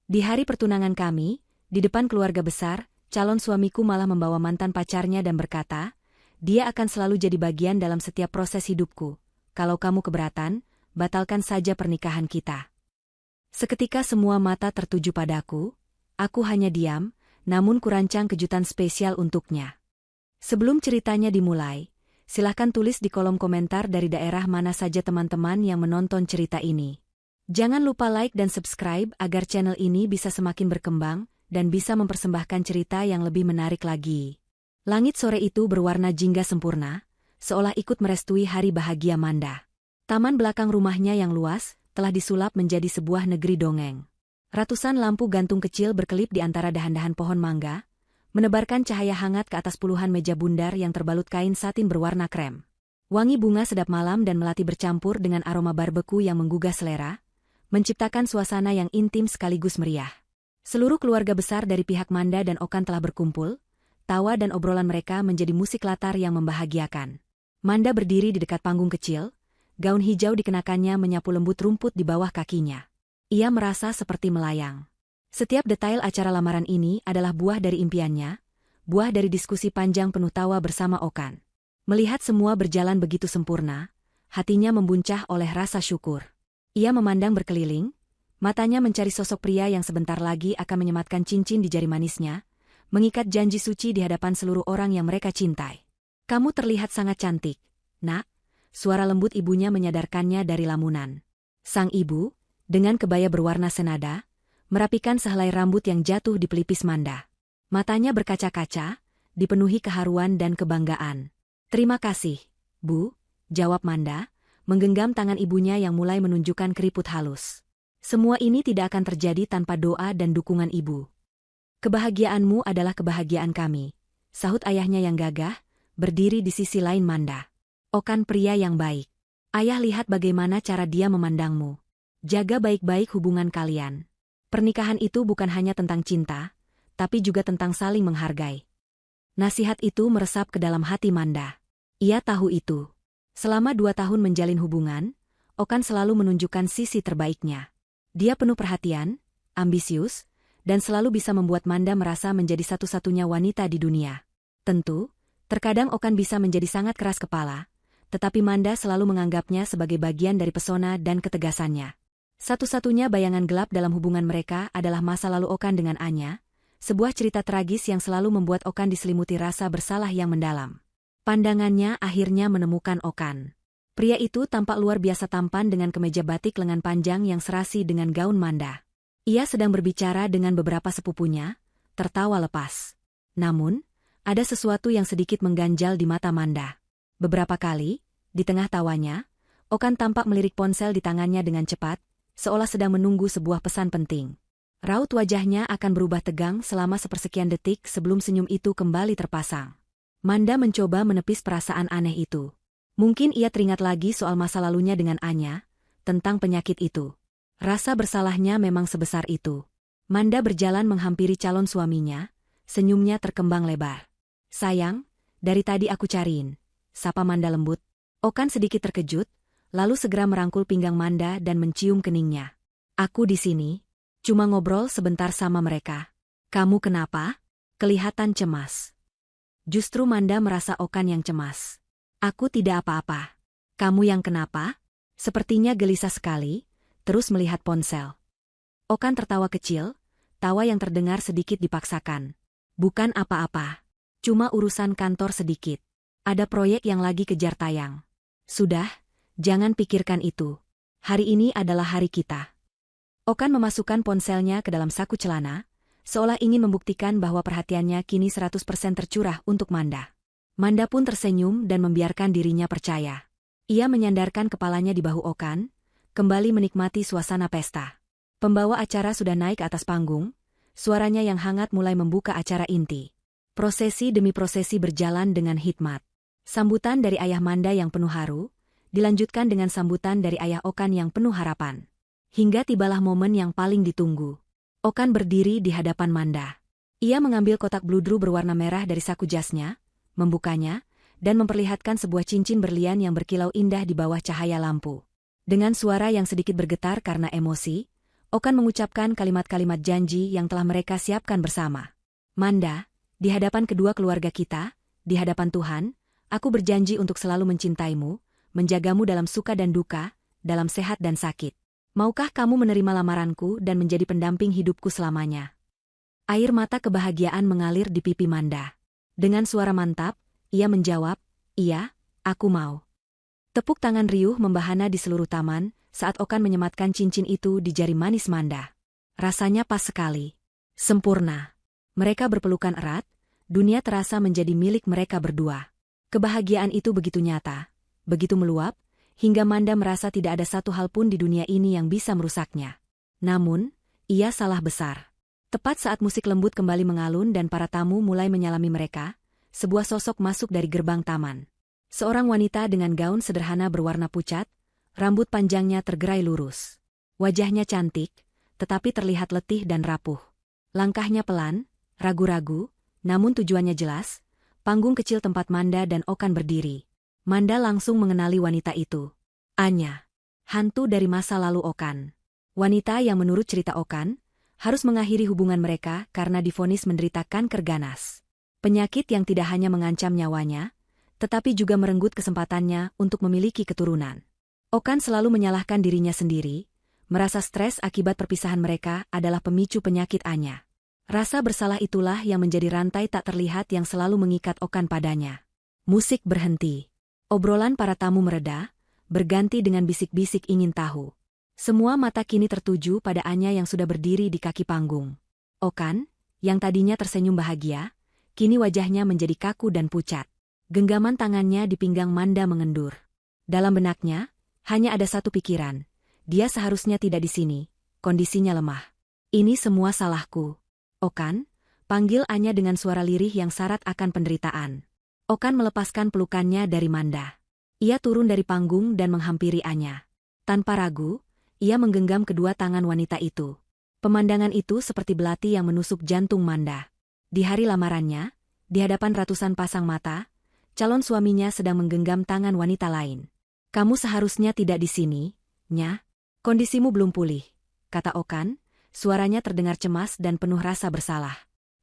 Di hari pertunangan kami, di depan keluarga besar, calon suamiku malah membawa mantan pacarnya dan berkata, dia akan selalu jadi bagian dalam setiap proses hidupku. Kalau kamu keberatan, batalkan saja pernikahan kita. Seketika semua mata tertuju padaku, aku hanya diam, namun kurancang kejutan spesial untuknya. Sebelum ceritanya dimulai, silahkan tulis di kolom komentar dari daerah mana saja teman-teman yang menonton cerita ini. Jangan lupa like dan subscribe agar channel ini bisa semakin berkembang dan bisa mempersembahkan cerita yang lebih menarik lagi. Langit sore itu berwarna jingga sempurna, seolah ikut merestui hari bahagia Manda. Taman belakang rumahnya yang luas telah disulap menjadi sebuah negeri dongeng. Ratusan lampu gantung kecil berkelip di antara dahan-dahan pohon mangga, menebarkan cahaya hangat ke atas puluhan meja bundar yang terbalut kain satin berwarna krem. Wangi bunga sedap malam dan melati bercampur dengan aroma barbeku yang menggugah selera, menciptakan suasana yang intim sekaligus meriah. Seluruh keluarga besar dari pihak Manda dan Okan telah berkumpul, tawa dan obrolan mereka menjadi musik latar yang membahagiakan. Manda berdiri di dekat panggung kecil, gaun hijau dikenakannya menyapu lembut rumput di bawah kakinya. Ia merasa seperti melayang. Setiap detail acara lamaran ini adalah buah dari impiannya, buah dari diskusi panjang penuh tawa bersama Okan. Melihat semua berjalan begitu sempurna, hatinya membuncah oleh rasa syukur. Ia memandang berkeliling, matanya mencari sosok pria yang sebentar lagi akan menyematkan cincin di jari manisnya, mengikat janji suci di hadapan seluruh orang yang mereka cintai. Kamu terlihat sangat cantik, Nak. Suara lembut ibunya menyadarkannya dari lamunan. Sang ibu, dengan kebaya berwarna senada, merapikan sehelai rambut yang jatuh di pelipis Manda. Matanya berkaca-kaca, dipenuhi keharuan dan kebanggaan. Terima kasih, Bu, jawab Manda, menggenggam tangan ibunya yang mulai menunjukkan keriput halus. Semua ini tidak akan terjadi tanpa doa dan dukungan ibu. Kebahagiaanmu adalah kebahagiaan kami, sahut ayahnya yang gagah, berdiri di sisi lain Manda. Okan pria yang baik. Ayah lihat bagaimana cara dia memandangmu. Jaga baik-baik hubungan kalian. Pernikahan itu bukan hanya tentang cinta, tapi juga tentang saling menghargai. Nasihat itu meresap ke dalam hati Manda. Ia tahu itu. Selama 2 tahun menjalin hubungan, Okan selalu menunjukkan sisi terbaiknya. Dia penuh perhatian, ambisius, dan selalu bisa membuat Manda merasa menjadi satu-satunya wanita di dunia. Tentu, terkadang Okan bisa menjadi sangat keras kepala, tetapi Manda selalu menganggapnya sebagai bagian dari pesona dan ketegasannya. Satu-satunya bayangan gelap dalam hubungan mereka adalah masa lalu Okan dengan Anya, sebuah cerita tragis yang selalu membuat Okan diselimuti rasa bersalah yang mendalam. Pandangannya akhirnya menemukan Okan. Pria itu tampak luar biasa tampan dengan kemeja batik lengan panjang yang serasi dengan gaun Manda. Ia sedang berbicara dengan beberapa sepupunya, tertawa lepas. Namun, ada sesuatu yang sedikit mengganjal di mata Manda. Beberapa kali, di tengah tawanya, Okan tampak melirik ponsel di tangannya dengan cepat, seolah sedang menunggu sebuah pesan penting. Raut wajahnya akan berubah tegang selama sepersekian detik sebelum senyum itu kembali terpasang. Manda mencoba menepis perasaan aneh itu. Mungkin ia teringat lagi soal masa lalunya dengan Anya, tentang penyakit itu. Rasa bersalahnya memang sebesar itu. Manda berjalan menghampiri calon suaminya, senyumnya terkembang lebar. Sayang, dari tadi aku cariin, sapa Manda lembut. Okan sedikit terkejut, lalu segera merangkul pinggang Manda dan mencium keningnya. Aku di sini, cuma ngobrol sebentar sama mereka. Kamu kenapa? Kelihatan cemas. Justru Manda merasa Okan yang cemas. Aku tidak apa-apa. Kamu yang kenapa? Sepertinya gelisah sekali, terus melihat ponsel. Okan tertawa kecil, tawa yang terdengar sedikit dipaksakan. Bukan apa-apa. Cuma urusan kantor sedikit. Ada proyek yang lagi kejar tayang. Sudah, jangan pikirkan itu. Hari ini adalah hari kita. Okan memasukkan ponselnya ke dalam saku celana, seolah ingin membuktikan bahwa perhatiannya kini 100% tercurah untuk Manda. Manda pun tersenyum dan membiarkan dirinya percaya. Ia menyandarkan kepalanya di bahu Okan, kembali menikmati suasana pesta. Pembawa acara sudah naik ke atas panggung, suaranya yang hangat mulai membuka acara inti. Prosesi demi prosesi berjalan dengan hikmat. Sambutan dari ayah Manda yang penuh haru, dilanjutkan dengan sambutan dari ayah Okan yang penuh harapan. Hingga tibalah momen yang paling ditunggu. Okan berdiri di hadapan Manda. Ia mengambil kotak bludru berwarna merah dari saku jasnya, membukanya, dan memperlihatkan sebuah cincin berlian yang berkilau indah di bawah cahaya lampu. Dengan suara yang sedikit bergetar karena emosi, Okan mengucapkan kalimat-kalimat janji yang telah mereka siapkan bersama. Manda, di hadapan kedua keluarga kita, di hadapan Tuhan, aku berjanji untuk selalu mencintaimu, menjagamu dalam suka dan duka, dalam sehat dan sakit. Maukah kamu menerima lamaranku dan menjadi pendamping hidupku selamanya? Air mata kebahagiaan mengalir di pipi Manda. Dengan suara mantap, ia menjawab, iya, aku mau. Tepuk tangan riuh membahana di seluruh taman, saat Okan menyematkan cincin itu di jari manis Manda. Rasanya pas sekali. Sempurna. Mereka berpelukan erat, dunia terasa menjadi milik mereka berdua. Kebahagiaan itu begitu nyata, begitu meluap, hingga Manda merasa tidak ada satu hal pun di dunia ini yang bisa merusaknya. Namun, ia salah besar. Tepat saat musik lembut kembali mengalun dan para tamu mulai menyalami mereka, sebuah sosok masuk dari gerbang taman. Seorang wanita dengan gaun sederhana berwarna pucat, rambut panjangnya tergerai lurus. Wajahnya cantik, tetapi terlihat letih dan rapuh. Langkahnya pelan, ragu-ragu, namun tujuannya jelas, panggung kecil tempat Manda dan Okan berdiri. Manda langsung mengenali wanita itu. Anya, hantu dari masa lalu Okan. Wanita yang menurut cerita Okan, harus mengakhiri hubungan mereka karena divonis menderita kanker ganas. Penyakit yang tidak hanya mengancam nyawanya, tetapi juga merenggut kesempatannya untuk memiliki keturunan. Okan selalu menyalahkan dirinya sendiri, merasa stres akibat perpisahan mereka adalah pemicu penyakit Anya. Rasa bersalah itulah yang menjadi rantai tak terlihat yang selalu mengikat Okan padanya. Musik berhenti. Obrolan para tamu mereda, berganti dengan bisik-bisik ingin tahu. Semua mata kini tertuju pada Anya yang sudah berdiri di kaki panggung. Okan, yang tadinya tersenyum bahagia, kini wajahnya menjadi kaku dan pucat. Genggaman tangannya di pinggang Manda mengendur. Dalam benaknya, hanya ada satu pikiran. Dia seharusnya tidak di sini, kondisinya lemah. Ini semua salahku. Okan, panggil Anya dengan suara lirih yang syarat akan penderitaan. Okan melepaskan pelukannya dari Manda. Ia turun dari panggung dan menghampiri Anya. Tanpa ragu, ia menggenggam kedua tangan wanita itu. Pemandangan itu seperti belati yang menusuk jantung Manda. Di hari lamarannya, di hadapan ratusan pasang mata, calon suaminya sedang menggenggam tangan wanita lain. Kamu seharusnya tidak di sini, Nya. Kondisimu belum pulih, kata Okan, suaranya terdengar cemas dan penuh rasa bersalah.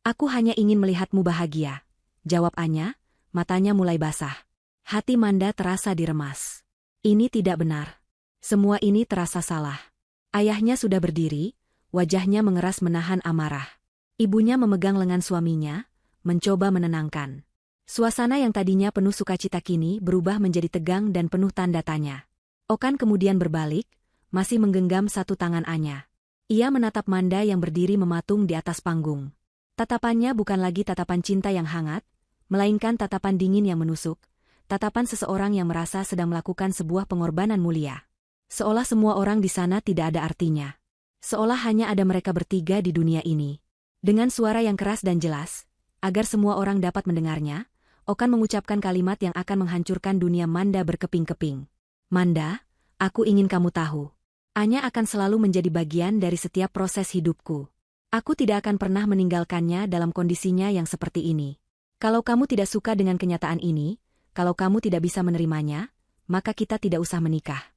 Aku hanya ingin melihatmu bahagia, jawab Anya, matanya mulai basah. Hati Manda terasa diremas. Ini tidak benar. Semua ini terasa salah. Ayahnya sudah berdiri, wajahnya mengeras menahan amarah. Ibunya memegang lengan suaminya, mencoba menenangkan. Suasana yang tadinya penuh sukacita kini berubah menjadi tegang dan penuh tanda tanya. Okan kemudian berbalik, masih menggenggam satu tangan Anya. Ia menatap Manda yang berdiri mematung di atas panggung. Tatapannya bukan lagi tatapan cinta yang hangat, melainkan tatapan dingin yang menusuk, tatapan seseorang yang merasa sedang melakukan sebuah pengorbanan mulia. Seolah semua orang di sana tidak ada artinya. Seolah hanya ada mereka bertiga di dunia ini. Dengan suara yang keras dan jelas, agar semua orang dapat mendengarnya, Okan mengucapkan kalimat yang akan menghancurkan dunia Manda berkeping-keping. Manda, aku ingin kamu tahu. Anya akan selalu menjadi bagian dari setiap proses hidupku. Aku tidak akan pernah meninggalkannya dalam kondisinya yang seperti ini. Kalau kamu tidak suka dengan kenyataan ini, kalau kamu tidak bisa menerimanya, maka kita tidak usah menikah.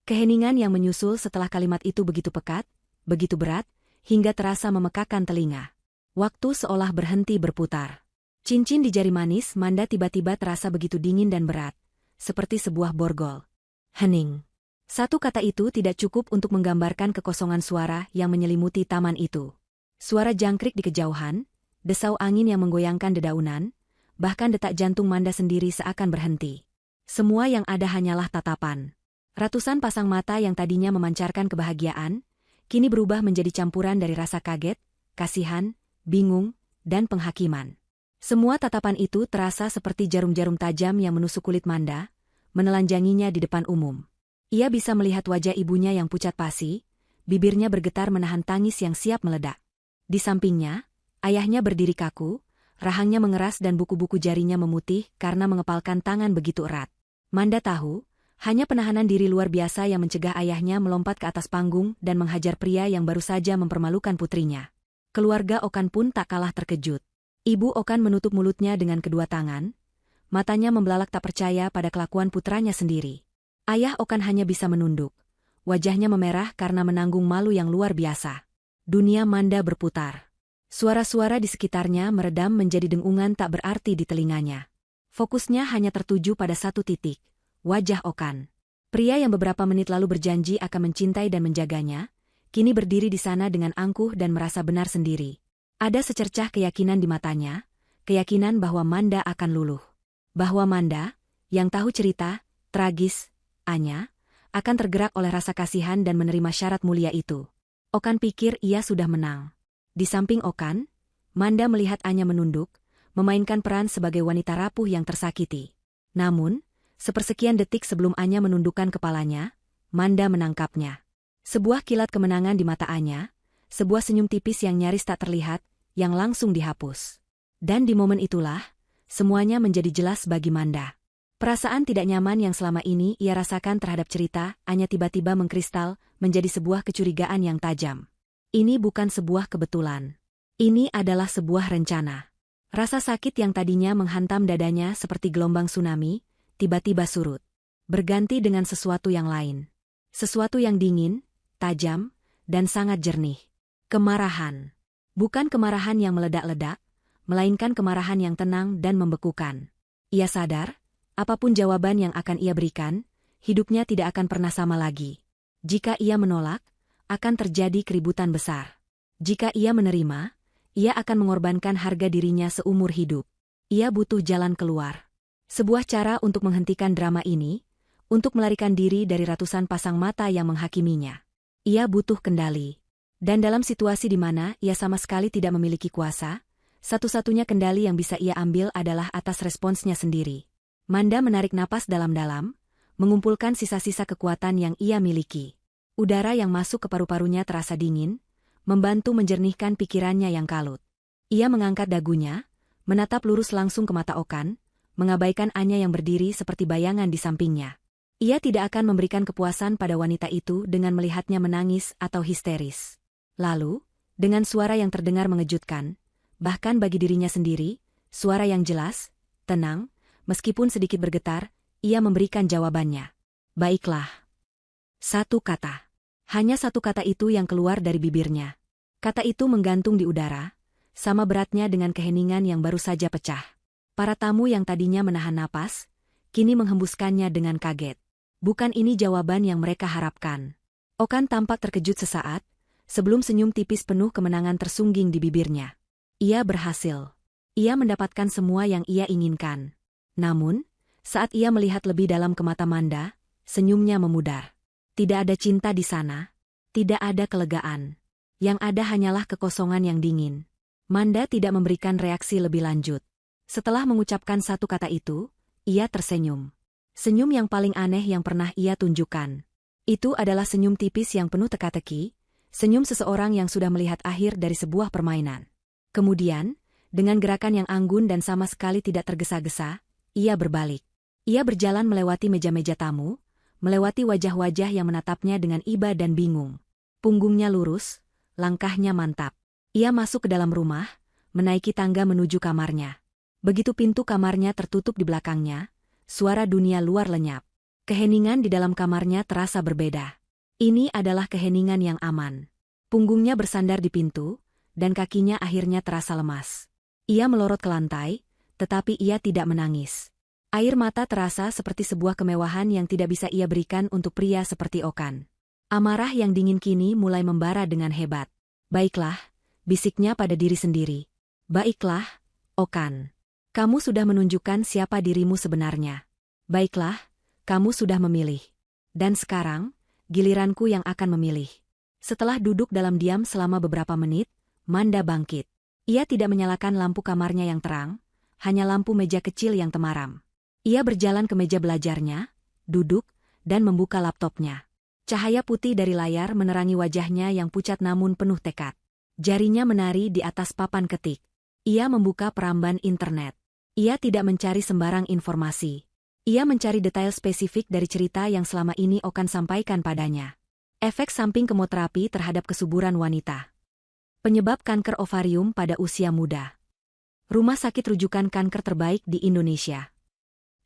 Keheningan yang menyusul setelah kalimat itu begitu pekat, begitu berat, hingga terasa memekakan telinga. Waktu seolah berhenti berputar. Cincin di jari manis Manda tiba-tiba terasa begitu dingin dan berat, seperti sebuah borgol. Hening. Satu kata itu tidak cukup untuk menggambarkan kekosongan suara yang menyelimuti taman itu. Suara jangkrik di kejauhan, desau angin yang menggoyangkan dedaunan, bahkan detak jantung Manda sendiri seakan berhenti. Semua yang ada hanyalah tatapan. Ratusan pasang mata yang tadinya memancarkan kebahagiaan, kini berubah menjadi campuran dari rasa kaget, kasihan, bingung, dan penghakiman. Semua tatapan itu terasa seperti jarum-jarum tajam yang menusuk kulit Manda, menelanjanginya di depan umum. Ia bisa melihat wajah ibunya yang pucat pasi, bibirnya bergetar menahan tangis yang siap meledak. Di sampingnya, ayahnya berdiri kaku, rahangnya mengeras dan buku-buku jarinya memutih karena mengepalkan tangan begitu erat. Manda tahu, hanya penahanan diri luar biasa yang mencegah ayahnya melompat ke atas panggung dan menghajar pria yang baru saja mempermalukan putrinya. Keluarga Okan pun tak kalah terkejut. Ibu Okan menutup mulutnya dengan kedua tangan, matanya membelalak tak percaya pada kelakuan putranya sendiri. Ayah Okan hanya bisa menunduk. wajahnya memerah karena menanggung malu yang luar biasa. Dunia Manda berputar. Suara-suara di sekitarnya meredam menjadi dengungan tak berarti di telinganya. Fokusnya hanya tertuju pada satu titik, wajah Okan. Pria yang beberapa menit lalu berjanji akan mencintai dan menjaganya, kini berdiri di sana dengan angkuh dan merasa benar sendiri. Ada secercah keyakinan di matanya, keyakinan bahwa Manda akan luluh. Bahwa Manda, yang tahu cerita, tragis, Anya, akan tergerak oleh rasa kasihan dan menerima syarat mulia itu. Okan pikir ia sudah menang. Di samping Okan, Manda melihat Anya menunduk, memainkan peran sebagai wanita rapuh yang tersakiti. Namun, sepersekian detik sebelum Anya menundukkan kepalanya, Manda menangkapnya. Sebuah kilat kemenangan di mata Anya, sebuah senyum tipis yang nyaris tak terlihat, yang langsung dihapus. Dan di momen itulah, semuanya menjadi jelas bagi Manda. Perasaan tidak nyaman yang selama ini ia rasakan terhadap cerita Anya tiba-tiba mengkristal menjadi sebuah kecurigaan yang tajam. Ini bukan sebuah kebetulan. Ini adalah sebuah rencana. Rasa sakit yang tadinya menghantam dadanya seperti gelombang tsunami, tiba-tiba surut. Berganti dengan sesuatu yang lain. Sesuatu yang dingin, tajam, dan sangat jernih. Kemarahan. Bukan kemarahan yang meledak-ledak, melainkan kemarahan yang tenang dan membekukan. Ia sadar, apapun jawaban yang akan ia berikan, hidupnya tidak akan pernah sama lagi. Jika ia menolak, akan terjadi keributan besar. Jika ia menerima, ia akan mengorbankan harga dirinya seumur hidup. Ia butuh jalan keluar. Sebuah cara untuk menghentikan drama ini, untuk melarikan diri dari ratusan pasang mata yang menghakiminya. Ia butuh kendali. Dan dalam situasi di mana ia sama sekali tidak memiliki kuasa, satu-satunya kendali yang bisa ia ambil adalah atas responsnya sendiri. Manda menarik napas dalam-dalam, mengumpulkan sisa-sisa kekuatan yang ia miliki. Udara yang masuk ke paru-parunya terasa dingin, membantu menjernihkan pikirannya yang kalut. Ia mengangkat dagunya, menatap lurus langsung ke mata Okan, mengabaikan Anya yang berdiri seperti bayangan di sampingnya. Ia tidak akan memberikan kepuasan pada wanita itu dengan melihatnya menangis atau histeris. Lalu, dengan suara yang terdengar mengejutkan, bahkan bagi dirinya sendiri, suara yang jelas, tenang, meskipun sedikit bergetar, ia memberikan jawabannya. Baiklah. Satu kata. Hanya satu kata itu yang keluar dari bibirnya. Kata itu menggantung di udara, sama beratnya dengan keheningan yang baru saja pecah. Para tamu yang tadinya menahan napas, kini menghembuskannya dengan kaget. Bukan ini jawaban yang mereka harapkan. Okan tampak terkejut sesaat, sebelum senyum tipis penuh kemenangan tersungging di bibirnya. Ia berhasil. Ia mendapatkan semua yang ia inginkan. Namun, saat ia melihat lebih dalam ke mata Manda, senyumnya memudar. Tidak ada cinta di sana. Tidak ada kelegaan. Yang ada hanyalah kekosongan yang dingin. Manda tidak memberikan reaksi lebih lanjut. Setelah mengucapkan satu kata itu, ia tersenyum. Senyum yang paling aneh yang pernah ia tunjukkan. Itu adalah senyum tipis yang penuh teka-teki, senyum seseorang yang sudah melihat akhir dari sebuah permainan. Kemudian, dengan gerakan yang anggun dan sama sekali tidak tergesa-gesa, ia berbalik. Ia berjalan melewati meja-meja tamu, melewati wajah-wajah yang menatapnya dengan iba dan bingung. Punggungnya lurus, langkahnya mantap. Ia masuk ke dalam rumah, menaiki tangga menuju kamarnya. Begitu pintu kamarnya tertutup di belakangnya, suara dunia luar lenyap. Keheningan di dalam kamarnya terasa berbeda. Ini adalah keheningan yang aman. Punggungnya bersandar di pintu, dan kakinya akhirnya terasa lemas. Ia melorot ke lantai, tetapi ia tidak menangis. Air mata terasa seperti sebuah kemewahan yang tidak bisa ia berikan untuk pria seperti Okan. Amarah yang dingin kini mulai membara dengan hebat. Baiklah, bisiknya pada diri sendiri. Baiklah, Okan. Kamu sudah menunjukkan siapa dirimu sebenarnya. Baiklah, kamu sudah memilih. Dan sekarang, giliranku yang akan memilih. Setelah duduk dalam diam selama beberapa menit, Manda bangkit. Ia tidak menyalakan lampu kamarnya yang terang, hanya lampu meja kecil yang temaram. Ia berjalan ke meja belajarnya, duduk, dan membuka laptopnya. Cahaya putih dari layar menerangi wajahnya yang pucat namun penuh tekad. Jarinya menari di atas papan ketik. Ia membuka peramban internet. Ia tidak mencari sembarang informasi. Ia mencari detail spesifik dari cerita yang selama ini Okan sampaikan padanya. Efek samping kemoterapi terhadap kesuburan wanita. Penyebab kanker ovarium pada usia muda. Rumah sakit rujukan kanker terbaik di Indonesia.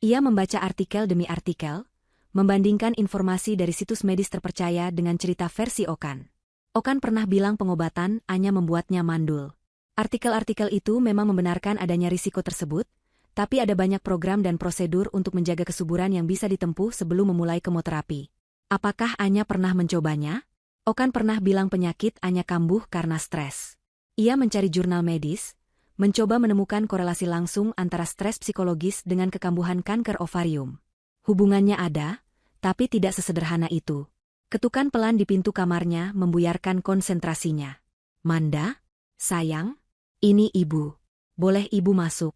Ia membaca artikel demi artikel, membandingkan informasi dari situs medis terpercaya dengan cerita versi Okan. Okan pernah bilang pengobatan hanya membuatnya mandul. Artikel-artikel itu memang membenarkan adanya risiko tersebut, tapi ada banyak program dan prosedur untuk menjaga kesuburan yang bisa ditempuh sebelum memulai kemoterapi. Apakah Anya pernah mencobanya? Okan pernah bilang penyakit Anya kambuh karena stres. Ia mencari jurnal medis, mencoba menemukan korelasi langsung antara stres psikologis dengan kekambuhan kanker ovarium. Hubungannya ada, tapi tidak sesederhana itu. Ketukan pelan di pintu kamarnya membuyarkan konsentrasinya. Manda? Sayang? Ini ibu. Boleh ibu masuk?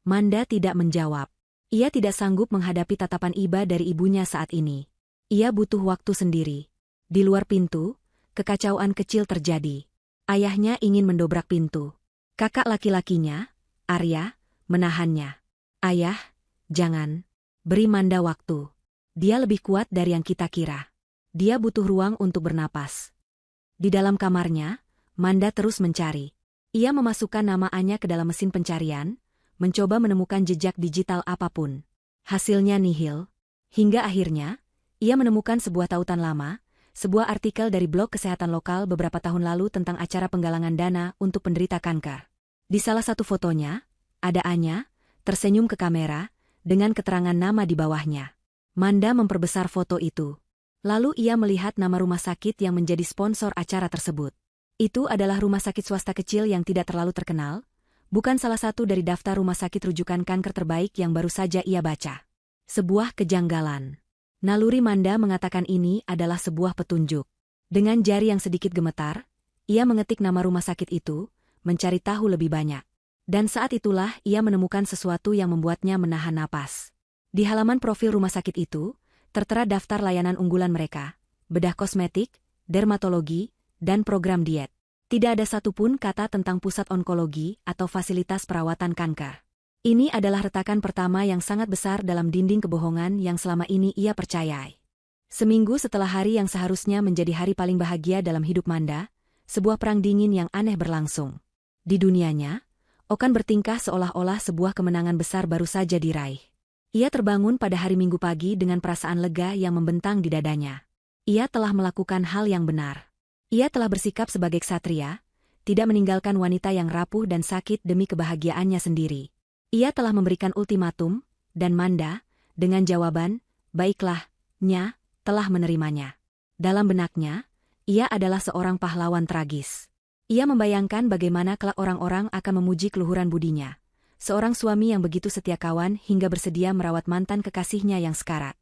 Manda tidak menjawab. Ia tidak sanggup menghadapi tatapan iba dari ibunya saat ini. Ia butuh waktu sendiri. Di luar pintu, kekacauan kecil terjadi. Ayahnya ingin mendobrak pintu. Kakak laki-lakinya, Arya, menahannya. Ayah, jangan. Beri Manda waktu. Dia lebih kuat dari yang kita kira. Dia butuh ruang untuk bernapas. Di dalam kamarnya, Manda terus mencari. Ia memasukkan nama Anya ke dalam mesin pencarian, mencoba menemukan jejak digital apapun. Hasilnya nihil. Hingga akhirnya, ia menemukan sebuah tautan lama, sebuah artikel dari blog kesehatan lokal beberapa tahun lalu tentang acara penggalangan dana untuk penderita kanker. Di salah satu fotonya, ada Anya, tersenyum ke kamera, dengan keterangan nama di bawahnya. Manda memperbesar foto itu. Lalu ia melihat nama rumah sakit yang menjadi sponsor acara tersebut. Itu adalah rumah sakit swasta kecil yang tidak terlalu terkenal, bukan salah satu dari daftar rumah sakit rujukan kanker terbaik yang baru saja ia baca. Sebuah kejanggalan. Naluri Manda mengatakan ini adalah sebuah petunjuk. Dengan jari yang sedikit gemetar, ia mengetik nama rumah sakit itu, mencari tahu lebih banyak. Dan saat itulah ia menemukan sesuatu yang membuatnya menahan napas. Di halaman profil rumah sakit itu, tertera daftar layanan unggulan mereka, bedah kosmetik, dermatologi, dan program diet. Tidak ada satupun kata tentang pusat onkologi atau fasilitas perawatan kanker. Ini adalah retakan pertama yang sangat besar dalam dinding kebohongan yang selama ini ia percayai. Seminggu setelah hari yang seharusnya menjadi hari paling bahagia dalam hidup Manda, sebuah perang dingin yang aneh berlangsung. Di dunianya, Okan bertingkah seolah-olah sebuah kemenangan besar baru saja diraih. Ia terbangun pada hari Minggu pagi dengan perasaan lega yang membentang di dadanya. Ia telah melakukan hal yang benar. Ia telah bersikap sebagai ksatria, tidak meninggalkan wanita yang rapuh dan sakit demi kebahagiaannya sendiri. Ia telah memberikan ultimatum, dan Manda, dengan jawaban, baiklah, nya, telah menerimanya. Dalam benaknya, ia adalah seorang pahlawan tragis. Ia membayangkan bagaimana kelak orang-orang akan memuji keluhuran budinya. Seorang suami yang begitu setia kawan hingga bersedia merawat mantan kekasihnya yang sekarat.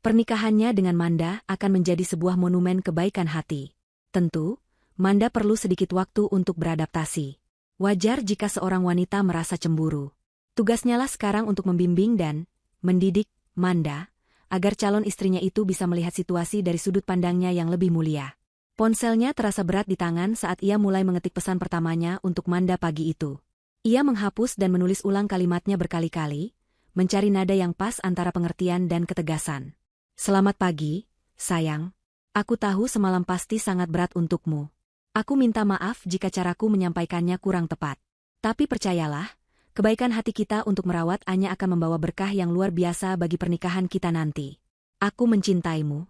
Pernikahannya dengan Manda akan menjadi sebuah monumen kebaikan hati. Tentu, Manda perlu sedikit waktu untuk beradaptasi. Wajar jika seorang wanita merasa cemburu. Tugasnya lah sekarang untuk membimbing dan mendidik Manda, agar calon istrinya itu bisa melihat situasi dari sudut pandangnya yang lebih mulia. Ponselnya terasa berat di tangan saat ia mulai mengetik pesan pertamanya untuk Manda pagi itu. Ia menghapus dan menulis ulang kalimatnya berkali-kali, mencari nada yang pas antara pengertian dan ketegasan. Selamat pagi, sayang. Aku tahu semalam pasti sangat berat untukmu. Aku minta maaf jika caraku menyampaikannya kurang tepat. Tapi percayalah, kebaikan hati kita untuk merawat Anya akan membawa berkah yang luar biasa bagi pernikahan kita nanti. Aku mencintaimu.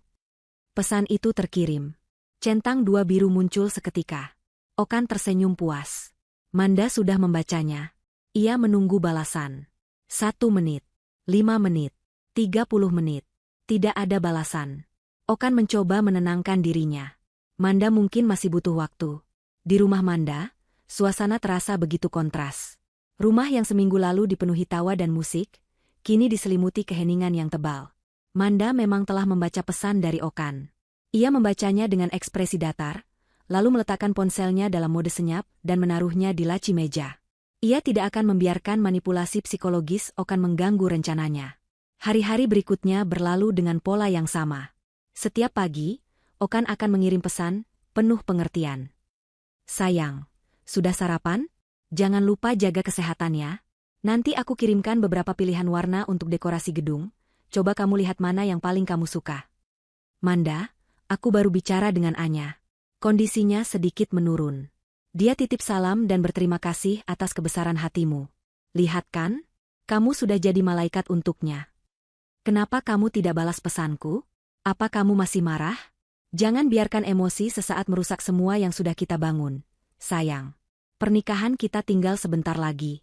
Pesan itu terkirim. Centang 2 biru muncul seketika. Okan tersenyum puas. Manda sudah membacanya. Ia menunggu balasan. 1 menit. 5 menit. 30 menit. Tidak ada balasan. Okan mencoba menenangkan dirinya. Manda mungkin masih butuh waktu. Di rumah Manda, suasana terasa begitu kontras. Rumah yang seminggu lalu dipenuhi tawa dan musik, kini diselimuti keheningan yang tebal. Manda memang telah membaca pesan dari Okan. Ia membacanya dengan ekspresi datar, lalu meletakkan ponselnya dalam mode senyap dan menaruhnya di laci meja. Ia tidak akan membiarkan manipulasi psikologis Okan mengganggu rencananya. Hari-hari berikutnya berlalu dengan pola yang sama. Setiap pagi, Okan akan mengirim pesan, penuh pengertian. Sayang, sudah sarapan? Jangan lupa jaga kesehatan ya. Nanti aku kirimkan beberapa pilihan warna untuk dekorasi gedung, coba kamu lihat mana yang paling kamu suka. Manda, aku baru bicara dengan Anya. Kondisinya sedikit menurun. Dia titip salam dan berterima kasih atas kebesaran hatimu. Lihat kan? Kamu sudah jadi malaikat untuknya. Kenapa kamu tidak balas pesanku? Apa kamu masih marah? Jangan biarkan emosi sesaat merusak semua yang sudah kita bangun. Sayang. Pernikahan kita tinggal sebentar lagi.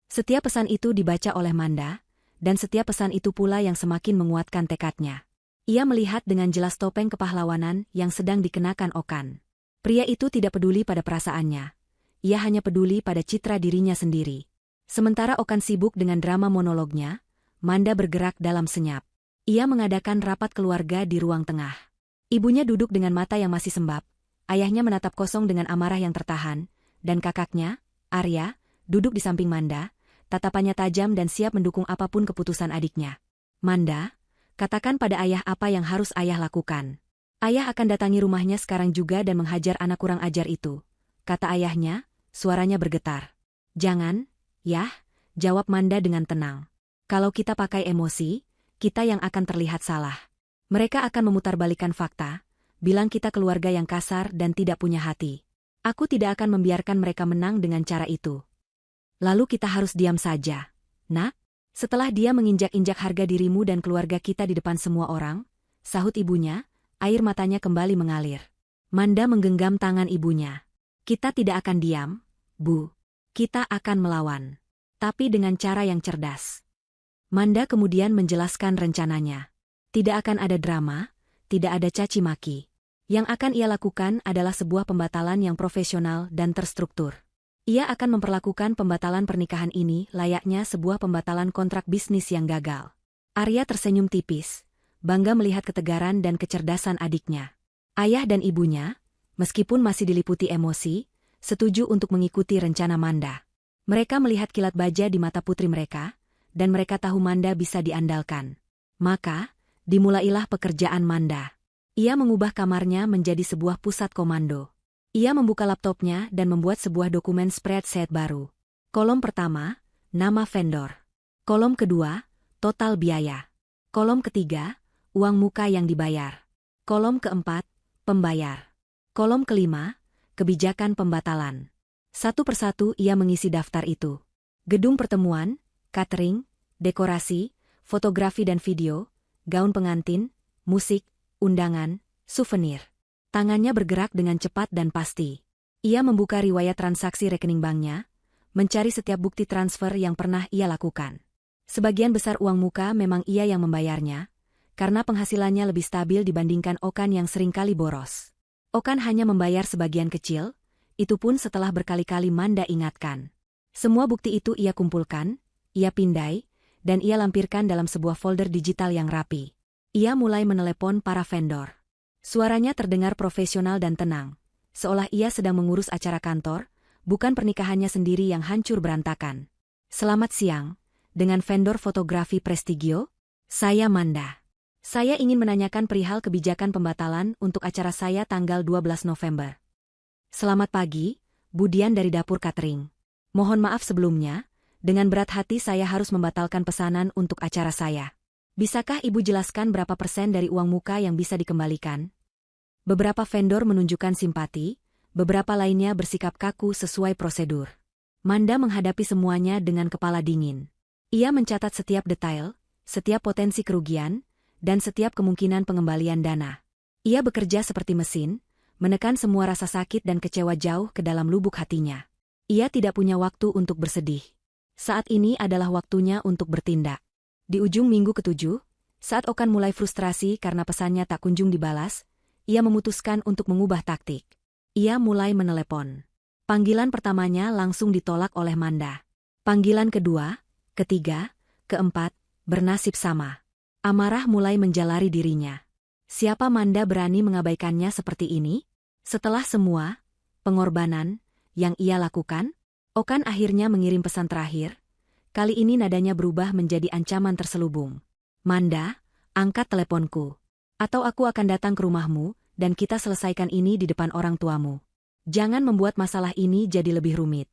Setiap pesan itu dibaca oleh Manda, dan setiap pesan itu pula yang semakin menguatkan tekadnya. Ia melihat dengan jelas topeng kepahlawanan yang sedang dikenakan Okan. Pria itu tidak peduli pada perasaannya. Ia hanya peduli pada citra dirinya sendiri. Sementara Okan sibuk dengan drama monolognya, Manda bergerak dalam senyap. Ia mengadakan rapat keluarga di ruang tengah. Ibunya duduk dengan mata yang masih sembab, ayahnya menatap kosong dengan amarah yang tertahan, dan kakaknya, Arya, duduk di samping Manda, tatapannya tajam dan siap mendukung apapun keputusan adiknya. Manda, katakan pada ayah apa yang harus ayah lakukan. Ayah akan datangi rumahnya sekarang juga dan menghajar anak kurang ajar itu, kata ayahnya, suaranya bergetar. Jangan, Yah, jawab Manda dengan tenang. Kalau kita pakai emosi, kita yang akan terlihat salah. Mereka akan memutarbalikkan fakta, bilang kita keluarga yang kasar dan tidak punya hati. Aku tidak akan membiarkan mereka menang dengan cara itu. Lalu kita harus diam saja. Nak, setelah dia menginjak-injak harga dirimu dan keluarga kita di depan semua orang, sahut ibunya, air matanya kembali mengalir. Manda menggenggam tangan ibunya. Kita tidak akan diam, Bu. Kita akan melawan. Tapi dengan cara yang cerdas. Manda kemudian menjelaskan rencananya. Tidak akan ada drama, tidak ada caci maki. Yang akan ia lakukan adalah sebuah pembatalan yang profesional dan terstruktur. Ia akan memperlakukan pembatalan pernikahan ini layaknya sebuah pembatalan kontrak bisnis yang gagal. Arya tersenyum tipis, bangga melihat ketegaran dan kecerdasan adiknya. Ayah dan ibunya, meskipun masih diliputi emosi, setuju untuk mengikuti rencana Manda. Mereka melihat kilat baja di mata putri mereka, dan mereka tahu Manda bisa diandalkan. Maka, dimulailah pekerjaan Manda. Ia mengubah kamarnya menjadi sebuah pusat komando. Ia membuka laptopnya dan membuat sebuah dokumen spreadsheet baru. Kolom pertama, nama vendor. Kolom kedua, total biaya. Kolom ketiga, uang muka yang dibayar. Kolom keempat, pembayar. Kolom kelima, kebijakan pembatalan. Satu persatu ia mengisi daftar itu. Gedung pertemuan, catering, dekorasi, fotografi dan video, gaun pengantin, musik, undangan, souvenir. Tangannya bergerak dengan cepat dan pasti. Ia membuka riwayat transaksi rekening banknya, mencari setiap bukti transfer yang pernah ia lakukan. Sebagian besar uang muka memang ia yang membayarnya, karena penghasilannya lebih stabil dibandingkan Okan yang seringkali boros. Okan hanya membayar sebagian kecil, itu pun setelah berkali-kali Manda ingatkan. Semua bukti itu ia kumpulkan, ia pindai, dan ia lampirkan dalam sebuah folder digital yang rapi. Ia mulai menelepon para vendor. Suaranya terdengar profesional dan tenang, seolah ia sedang mengurus acara kantor, bukan pernikahannya sendiri yang hancur berantakan. Selamat siang, dengan vendor fotografi Prestigio, saya Manda. Saya ingin menanyakan perihal kebijakan pembatalan untuk acara saya tanggal 12 November. Selamat pagi, Budian dari dapur catering. Mohon maaf sebelumnya, dengan berat hati saya harus membatalkan pesanan untuk acara saya. Bisakah Ibu jelaskan berapa persen dari uang muka yang bisa dikembalikan? Beberapa vendor menunjukkan simpati, beberapa lainnya bersikap kaku sesuai prosedur. Manda menghadapi semuanya dengan kepala dingin. Ia mencatat setiap detail, setiap potensi kerugian, dan setiap kemungkinan pengembalian dana. Ia bekerja seperti mesin, menekan semua rasa sakit dan kecewa jauh ke dalam lubuk hatinya. Ia tidak punya waktu untuk bersedih. Saat ini adalah waktunya untuk bertindak. Di ujung minggu ketujuh, saat Okan mulai frustrasi karena pesannya tak kunjung dibalas, ia memutuskan untuk mengubah taktik. Ia mulai menelepon. Panggilan pertamanya langsung ditolak oleh Manda. Panggilan kedua, ketiga, keempat, bernasib sama. Amarah mulai menjalari dirinya. Siapa Manda berani mengabaikannya seperti ini? Setelah semua pengorbanan yang ia lakukan, Okan akhirnya mengirim pesan terakhir. Kali ini nadanya berubah menjadi ancaman terselubung. Manda, angkat teleponku. Atau aku akan datang ke rumahmu, dan kita selesaikan ini di depan orang tuamu. Jangan membuat masalah ini jadi lebih rumit.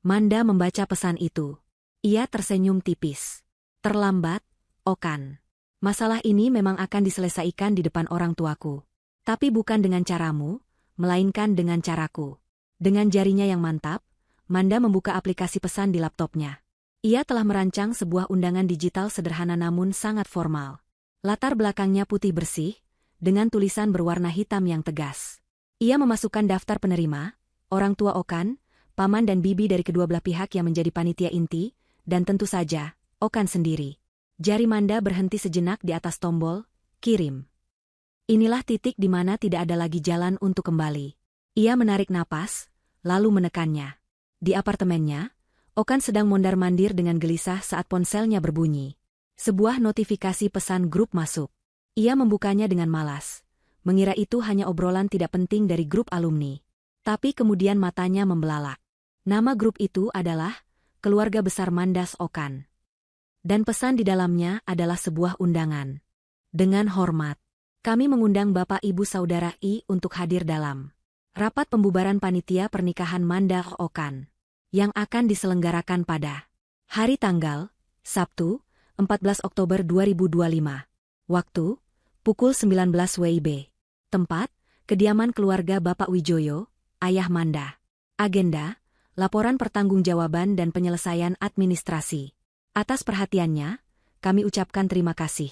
Manda membaca pesan itu. Ia tersenyum tipis. Terlambat, Okan. Masalah ini memang akan diselesaikan di depan orang tuaku. Tapi bukan dengan caramu, melainkan dengan caraku. Dengan jarinya yang mantap, Manda membuka aplikasi pesan di laptopnya. Ia telah merancang sebuah undangan digital sederhana namun sangat formal. Latar belakangnya putih bersih, dengan tulisan berwarna hitam yang tegas. Ia memasukkan daftar penerima, orang tua Okan, paman dan bibi dari kedua belah pihak yang menjadi panitia inti, dan tentu saja, Okan sendiri. Jari Manda berhenti sejenak di atas tombol, kirim. Inilah titik di mana tidak ada lagi jalan untuk kembali. Ia menarik napas, lalu menekannya. Di apartemennya, Okan sedang mondar-mandir dengan gelisah saat ponselnya berbunyi. Sebuah notifikasi pesan grup masuk. Ia membukanya dengan malas. Mengira itu hanya obrolan tidak penting dari grup alumni. Tapi kemudian matanya membelalak. Nama grup itu adalah Keluarga Besar Mandas Okan. Dan pesan di dalamnya adalah sebuah undangan. Dengan hormat, kami mengundang Bapak Ibu Saudara I untuk hadir dalam rapat pembubaran panitia pernikahan Mandah Okan yang akan diselenggarakan pada hari tanggal Sabtu, 14 Oktober 2025. Waktu, pukul 19 WIB. Tempat, kediaman keluarga Bapak Wijoyo, ayah Manda. Agenda, laporan pertanggungjawaban dan penyelesaian administrasi. Atas perhatiannya, kami ucapkan terima kasih.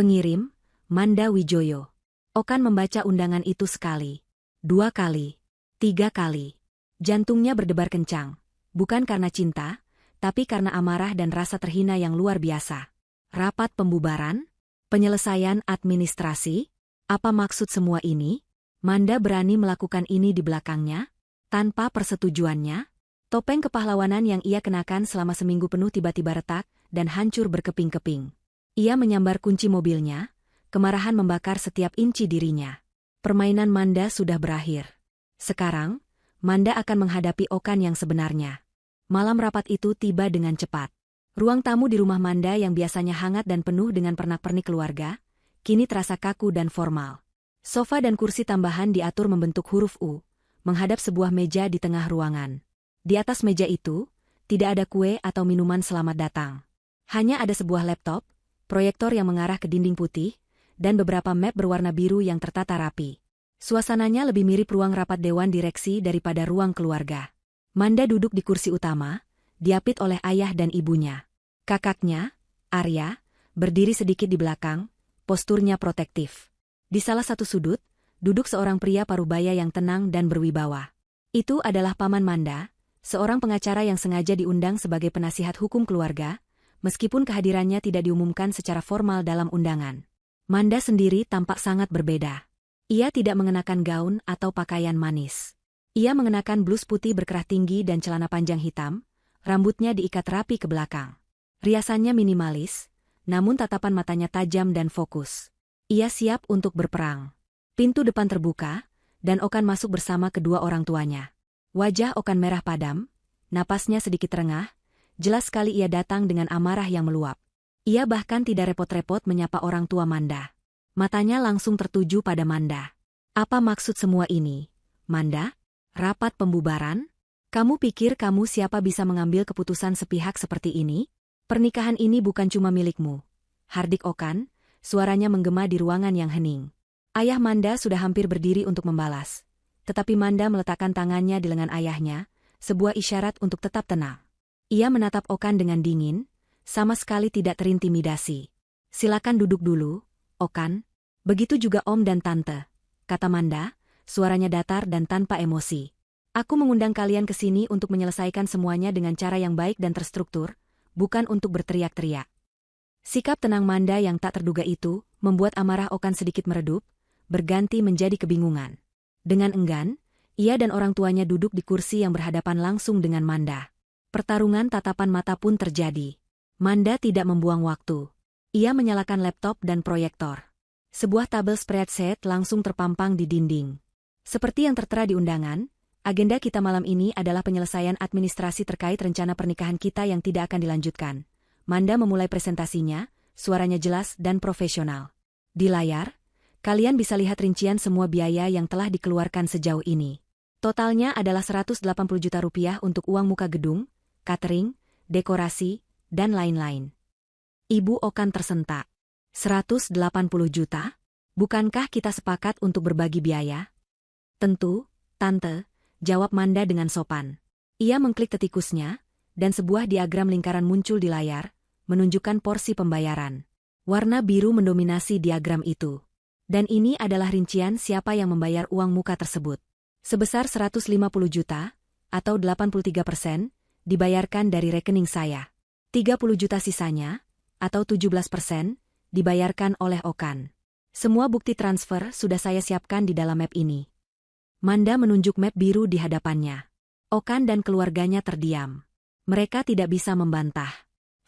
Pengirim, Manda Wijoyo. Okan membaca undangan itu sekali, 2 kali, 3 kali. Jantungnya berdebar kencang, bukan karena cinta, tapi karena amarah dan rasa terhina yang luar biasa. Rapat pembubaran? Penyelesaian administrasi? Apa maksud semua ini? Manda berani melakukan ini di belakangnya? Tanpa persetujuannya? Topeng kepahlawanan yang ia kenakan selama seminggu penuh tiba-tiba retak dan hancur berkeping-keping. Ia menyambar kunci mobilnya, kemarahan membakar setiap inci dirinya. Permainan Manda sudah berakhir. Sekarang, Manda akan menghadapi Okan yang sebenarnya. Malam rapat itu tiba dengan cepat. Ruang tamu di rumah Manda yang biasanya hangat dan penuh dengan pernak-pernik keluarga, kini terasa kaku dan formal. Sofa dan kursi tambahan diatur membentuk huruf U, menghadap sebuah meja di tengah ruangan. Di atas meja itu, tidak ada kue atau minuman selamat datang. Hanya ada sebuah laptop, proyektor yang mengarah ke dinding putih, dan beberapa map berwarna biru yang tertata rapi. Suasananya lebih mirip ruang rapat dewan direksi daripada ruang keluarga. Manda duduk di kursi utama, diapit oleh ayah dan ibunya. Kakaknya, Arya, berdiri sedikit di belakang, posturnya protektif. Di salah satu sudut, duduk seorang pria parubaya yang tenang dan berwibawa. Itu adalah Paman Manda, seorang pengacara yang sengaja diundang sebagai penasihat hukum keluarga, meskipun kehadirannya tidak diumumkan secara formal dalam undangan. Manda sendiri tampak sangat berbeda. Ia tidak mengenakan gaun atau pakaian manis. Ia mengenakan blus putih berkerah tinggi dan celana panjang hitam, rambutnya diikat rapi ke belakang. Riasannya minimalis, namun tatapan matanya tajam dan fokus. Ia siap untuk berperang. Pintu depan terbuka, dan Okan masuk bersama kedua orang tuanya. Wajah Okan merah padam, napasnya sedikit terengah, jelas sekali ia datang dengan amarah yang meluap. Ia bahkan tidak repot-repot menyapa orang tua Manda. Matanya langsung tertuju pada Manda. Apa maksud semua ini, Manda? Rapat pembubaran? Kamu pikir kamu siapa bisa mengambil keputusan sepihak seperti ini? Pernikahan ini bukan cuma milikmu. Hardik Okan, suaranya menggema di ruangan yang hening. Ayah Manda sudah hampir berdiri untuk membalas. Tetapi Manda meletakkan tangannya di lengan ayahnya, sebuah isyarat untuk tetap tenang. Ia menatap Okan dengan dingin, sama sekali tidak terintimidasi. Silakan duduk dulu, Okan. Begitu juga Om dan Tante, kata Manda, suaranya datar dan tanpa emosi. Aku mengundang kalian ke sini untuk menyelesaikan semuanya dengan cara yang baik dan terstruktur, bukan untuk berteriak-teriak. Sikap tenang Manda yang tak terduga itu membuat amarah Okan sedikit meredup, berganti menjadi kebingungan. Dengan enggan, ia dan orang tuanya duduk di kursi yang berhadapan langsung dengan Manda. Pertarungan tatapan mata pun terjadi. Manda tidak membuang waktu. Ia menyalakan laptop dan proyektor. Sebuah tabel spreadsheet langsung terpampang di dinding. Seperti yang tertera di undangan, agenda kita malam ini adalah penyelesaian administrasi terkait rencana pernikahan kita yang tidak akan dilanjutkan. Manda memulai presentasinya, suaranya jelas dan profesional. Di layar, kalian bisa lihat rincian semua biaya yang telah dikeluarkan sejauh ini. Totalnya adalah 180 juta rupiah untuk uang muka gedung, catering, dekorasi, dan lain-lain. Ibu Okan tersentak. 180 juta? Bukankah kita sepakat untuk berbagi biaya? Tentu, Tante, jawab Manda dengan sopan. Ia mengklik tetikusnya, dan sebuah diagram lingkaran muncul di layar, menunjukkan porsi pembayaran. Warna biru mendominasi diagram itu. Dan ini adalah rincian siapa yang membayar uang muka tersebut. Sebesar 150 juta, atau 83%, dibayarkan dari rekening saya. 30 juta sisanya, atau 17%, dibayarkan oleh Okan. Semua bukti transfer sudah saya siapkan di dalam map ini. Manda menunjuk map biru di hadapannya. Okan dan keluarganya terdiam. Mereka tidak bisa membantah.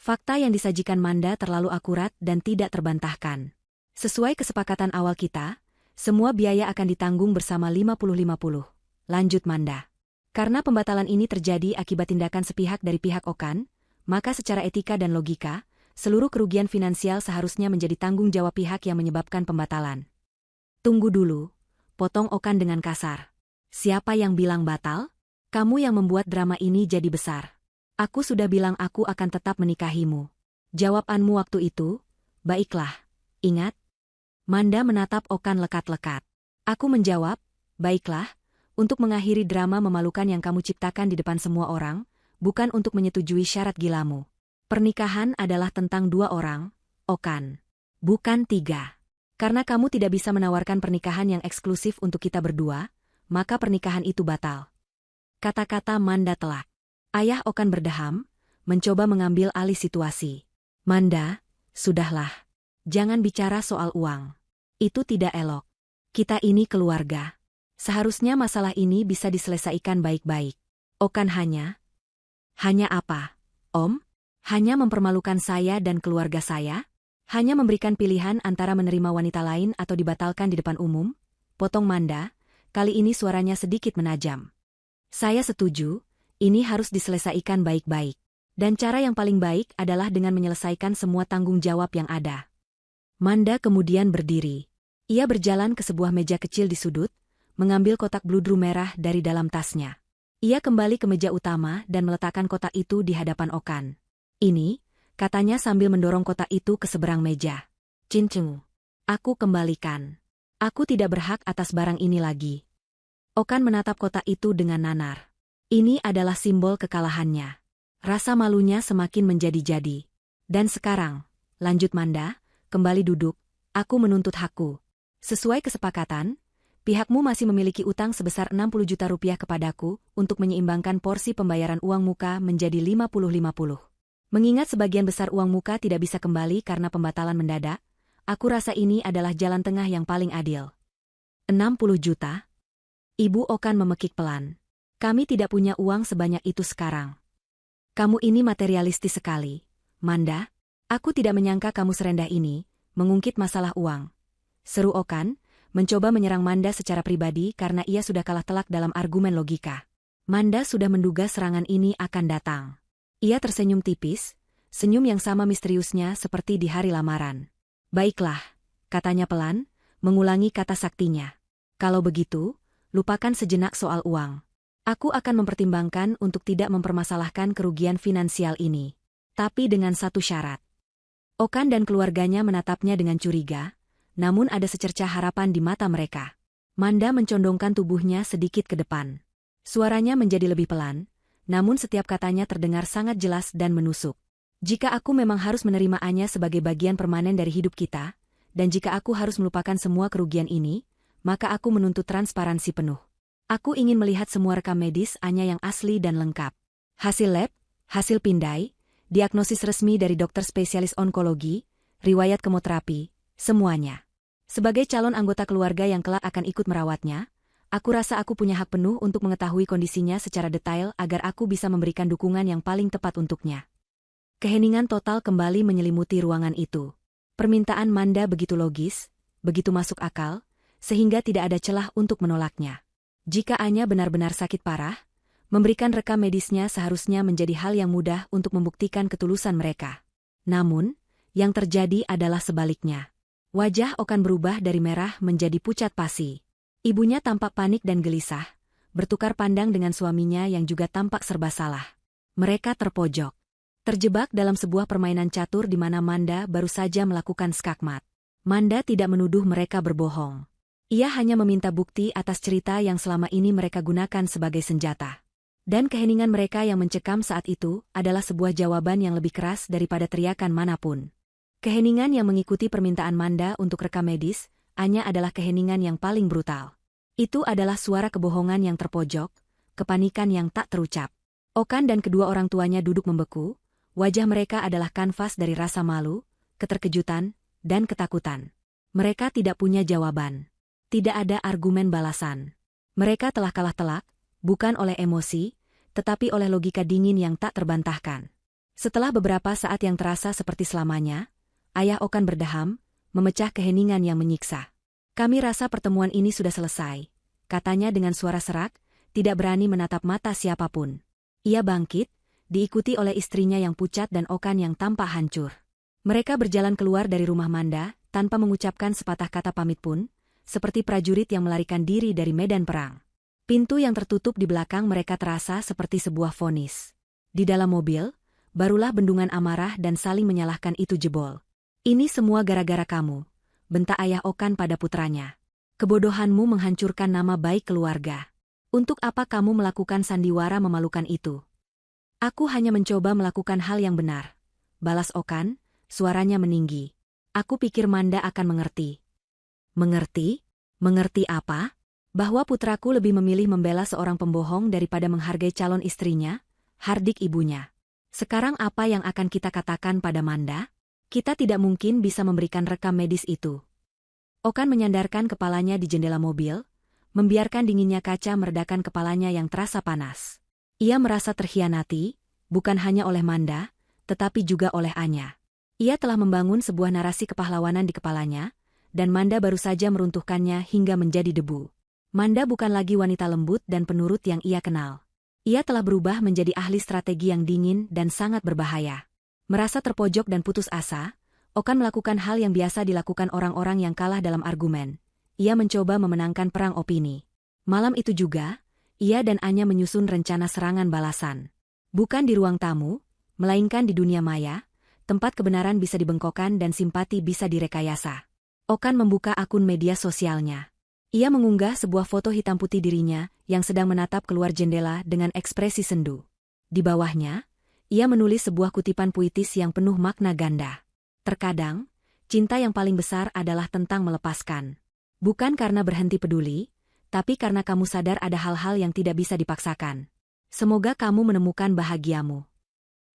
Fakta yang disajikan Manda terlalu akurat dan tidak terbantahkan. Sesuai kesepakatan awal kita, semua biaya akan ditanggung bersama 50-50. Lanjut Manda. Karena pembatalan ini terjadi akibat tindakan sepihak dari pihak Okan, maka secara etika dan logika, seluruh kerugian finansial seharusnya menjadi tanggung jawab pihak yang menyebabkan pembatalan. Tunggu dulu, potong Okan dengan kasar. Siapa yang bilang batal? Kamu yang membuat drama ini jadi besar. Aku sudah bilang aku akan tetap menikahimu. Jawabanmu waktu itu, baiklah, ingat? Manda menatap Okan lekat-lekat. Aku menjawab, baiklah, untuk mengakhiri drama memalukan yang kamu ciptakan di depan semua orang, bukan untuk menyetujui syarat gilamu. Pernikahan adalah tentang 2 orang, Okan. Bukan 3. Karena kamu tidak bisa menawarkan pernikahan yang eksklusif untuk kita berdua, maka pernikahan itu batal. Kata-kata Manda telak. Ayah Okan berdeham, mencoba mengambil alih situasi. Manda, sudahlah. Jangan bicara soal uang. Itu tidak elok. Kita ini keluarga. Seharusnya masalah ini bisa diselesaikan baik-baik. Okan hanya apa, Om? Hanya mempermalukan saya dan keluarga saya? Hanya memberikan pilihan antara menerima wanita lain atau dibatalkan di depan umum? Potong Manda, kali ini suaranya sedikit menajam. Saya setuju, ini harus diselesaikan baik-baik. Dan cara yang paling baik adalah dengan menyelesaikan semua tanggung jawab yang ada. Manda kemudian berdiri. Ia berjalan ke sebuah meja kecil di sudut, mengambil kotak bludru merah dari dalam tasnya. Ia kembali ke meja utama dan meletakkan kotak itu di hadapan Okan. Ini, katanya sambil mendorong kotak itu ke seberang meja. Cincung. Aku kembalikan. Aku tidak berhak atas barang ini lagi. Okan menatap kotak itu dengan nanar. Ini adalah simbol kekalahannya. Rasa malunya semakin menjadi-jadi. Dan sekarang, lanjut Manda, kembali duduk, aku menuntut hakku. Sesuai kesepakatan, pihakmu masih memiliki utang sebesar 60 juta rupiah kepadaku untuk menyeimbangkan porsi pembayaran uang muka menjadi 50-50. Mengingat sebagian besar uang muka tidak bisa kembali karena pembatalan mendadak, aku rasa ini adalah jalan tengah yang paling adil. 60 juta? Ibu Okan memekik pelan. Kami tidak punya uang sebanyak itu sekarang. Kamu ini materialistis sekali, Manda. Aku tidak menyangka kamu serendah ini, mengungkit masalah uang. Seru Okan, mencoba menyerang Manda secara pribadi karena ia sudah kalah telak dalam argumen logika. Manda sudah menduga serangan ini akan datang. Ia tersenyum tipis, senyum yang sama misteriusnya seperti di hari lamaran. Baiklah, katanya pelan, mengulangi kata saktinya. Kalau begitu, lupakan sejenak soal uang. Aku akan mempertimbangkan untuk tidak mempermasalahkan kerugian finansial ini. Tapi dengan satu syarat. Okan dan keluarganya menatapnya dengan curiga, namun ada secercah harapan di mata mereka. Manda mencondongkan tubuhnya sedikit ke depan. Suaranya menjadi lebih pelan, namun setiap katanya terdengar sangat jelas dan menusuk. Jika aku memang harus menerimanya sebagai bagian permanen dari hidup kita, dan jika aku harus melupakan semua kerugian ini, maka aku menuntut transparansi penuh. Aku ingin melihat semua rekam medis Anya yang asli dan lengkap. Hasil lab, hasil pindai, diagnosis resmi dari dokter spesialis onkologi, riwayat kemoterapi, semuanya. Sebagai calon anggota keluarga yang kelak akan ikut merawatnya, aku rasa aku punya hak penuh untuk mengetahui kondisinya secara detail agar aku bisa memberikan dukungan yang paling tepat untuknya. Keheningan total kembali menyelimuti ruangan itu. Permintaan Manda begitu logis, begitu masuk akal, sehingga tidak ada celah untuk menolaknya. Jika Anya benar-benar sakit parah, memberikan rekam medisnya seharusnya menjadi hal yang mudah untuk membuktikan ketulusan mereka. Namun, yang terjadi adalah sebaliknya. Wajah Okan berubah dari merah menjadi pucat pasi. Ibunya tampak panik dan gelisah, bertukar pandang dengan suaminya yang juga tampak serba salah. Mereka terpojok. Terjebak dalam sebuah permainan catur di mana Manda baru saja melakukan skakmat. Manda tidak menuduh mereka berbohong. Ia hanya meminta bukti atas cerita yang selama ini mereka gunakan sebagai senjata. Dan keheningan mereka yang mencekam saat itu adalah sebuah jawaban yang lebih keras daripada teriakan manapun. Keheningan yang mengikuti permintaan Manda untuk rekam medis, hanya adalah keheningan yang paling brutal. Itu adalah suara kebohongan yang terpojok, kepanikan yang tak terucap. Okan dan kedua orang tuanya duduk membeku, wajah mereka adalah kanvas dari rasa malu, keterkejutan, dan ketakutan. Mereka tidak punya jawaban. Tidak ada argumen balasan. Mereka telah kalah telak, bukan oleh emosi, tetapi oleh logika dingin yang tak terbantahkan. Setelah beberapa saat yang terasa seperti selamanya, ayah Okan berdeham, memecah keheningan yang menyiksa. Kami rasa pertemuan ini sudah selesai, katanya dengan suara serak, tidak berani menatap mata siapapun. Ia bangkit, diikuti oleh istrinya yang pucat dan Okan yang tampak hancur. Mereka berjalan keluar dari rumah Manda, tanpa mengucapkan sepatah kata pamit pun, seperti prajurit yang melarikan diri dari medan perang. Pintu yang tertutup di belakang mereka terasa seperti sebuah vonis. Di dalam mobil, barulah bendungan amarah dan saling menyalahkan itu jebol. Ini semua gara-gara kamu, bentak ayah Okan pada putranya. Kebodohanmu menghancurkan nama baik keluarga. Untuk apa kamu melakukan sandiwara memalukan itu? Aku hanya mencoba melakukan hal yang benar, balas Okan, suaranya meninggi. Aku pikir Manda akan mengerti. Mengerti? Mengerti apa? Bahwa putraku lebih memilih membela seorang pembohong daripada menghargai calon istrinya, hardik ibunya. Sekarang apa yang akan kita katakan pada Manda? Kita tidak mungkin bisa memberikan rekam medis itu. Okan menyandarkan kepalanya di jendela mobil, membiarkan dinginnya kaca meredakan kepalanya yang terasa panas. Ia merasa terkhianati, bukan hanya oleh Manda, tetapi juga oleh Anya. Ia telah membangun sebuah narasi kepahlawanan di kepalanya, dan Manda baru saja meruntuhkannya hingga menjadi debu. Manda bukan lagi wanita lembut dan penurut yang ia kenal. Ia telah berubah menjadi ahli strategi yang dingin dan sangat berbahaya. Merasa terpojok dan putus asa, Okan melakukan hal yang biasa dilakukan orang-orang yang kalah dalam argumen. Ia mencoba memenangkan perang opini. Malam itu juga, ia dan Anya menyusun rencana serangan balasan. Bukan di ruang tamu, melainkan di dunia maya, tempat kebenaran bisa dibengkokkan dan simpati bisa direkayasa. Okan membuka akun media sosialnya. Ia mengunggah sebuah foto hitam putih dirinya yang sedang menatap keluar jendela dengan ekspresi sendu. Di bawahnya, ia menulis sebuah kutipan puitis yang penuh makna ganda. Terkadang, cinta yang paling besar adalah tentang melepaskan. Bukan karena berhenti peduli, tapi karena kamu sadar ada hal-hal yang tidak bisa dipaksakan. Semoga kamu menemukan bahagiamu.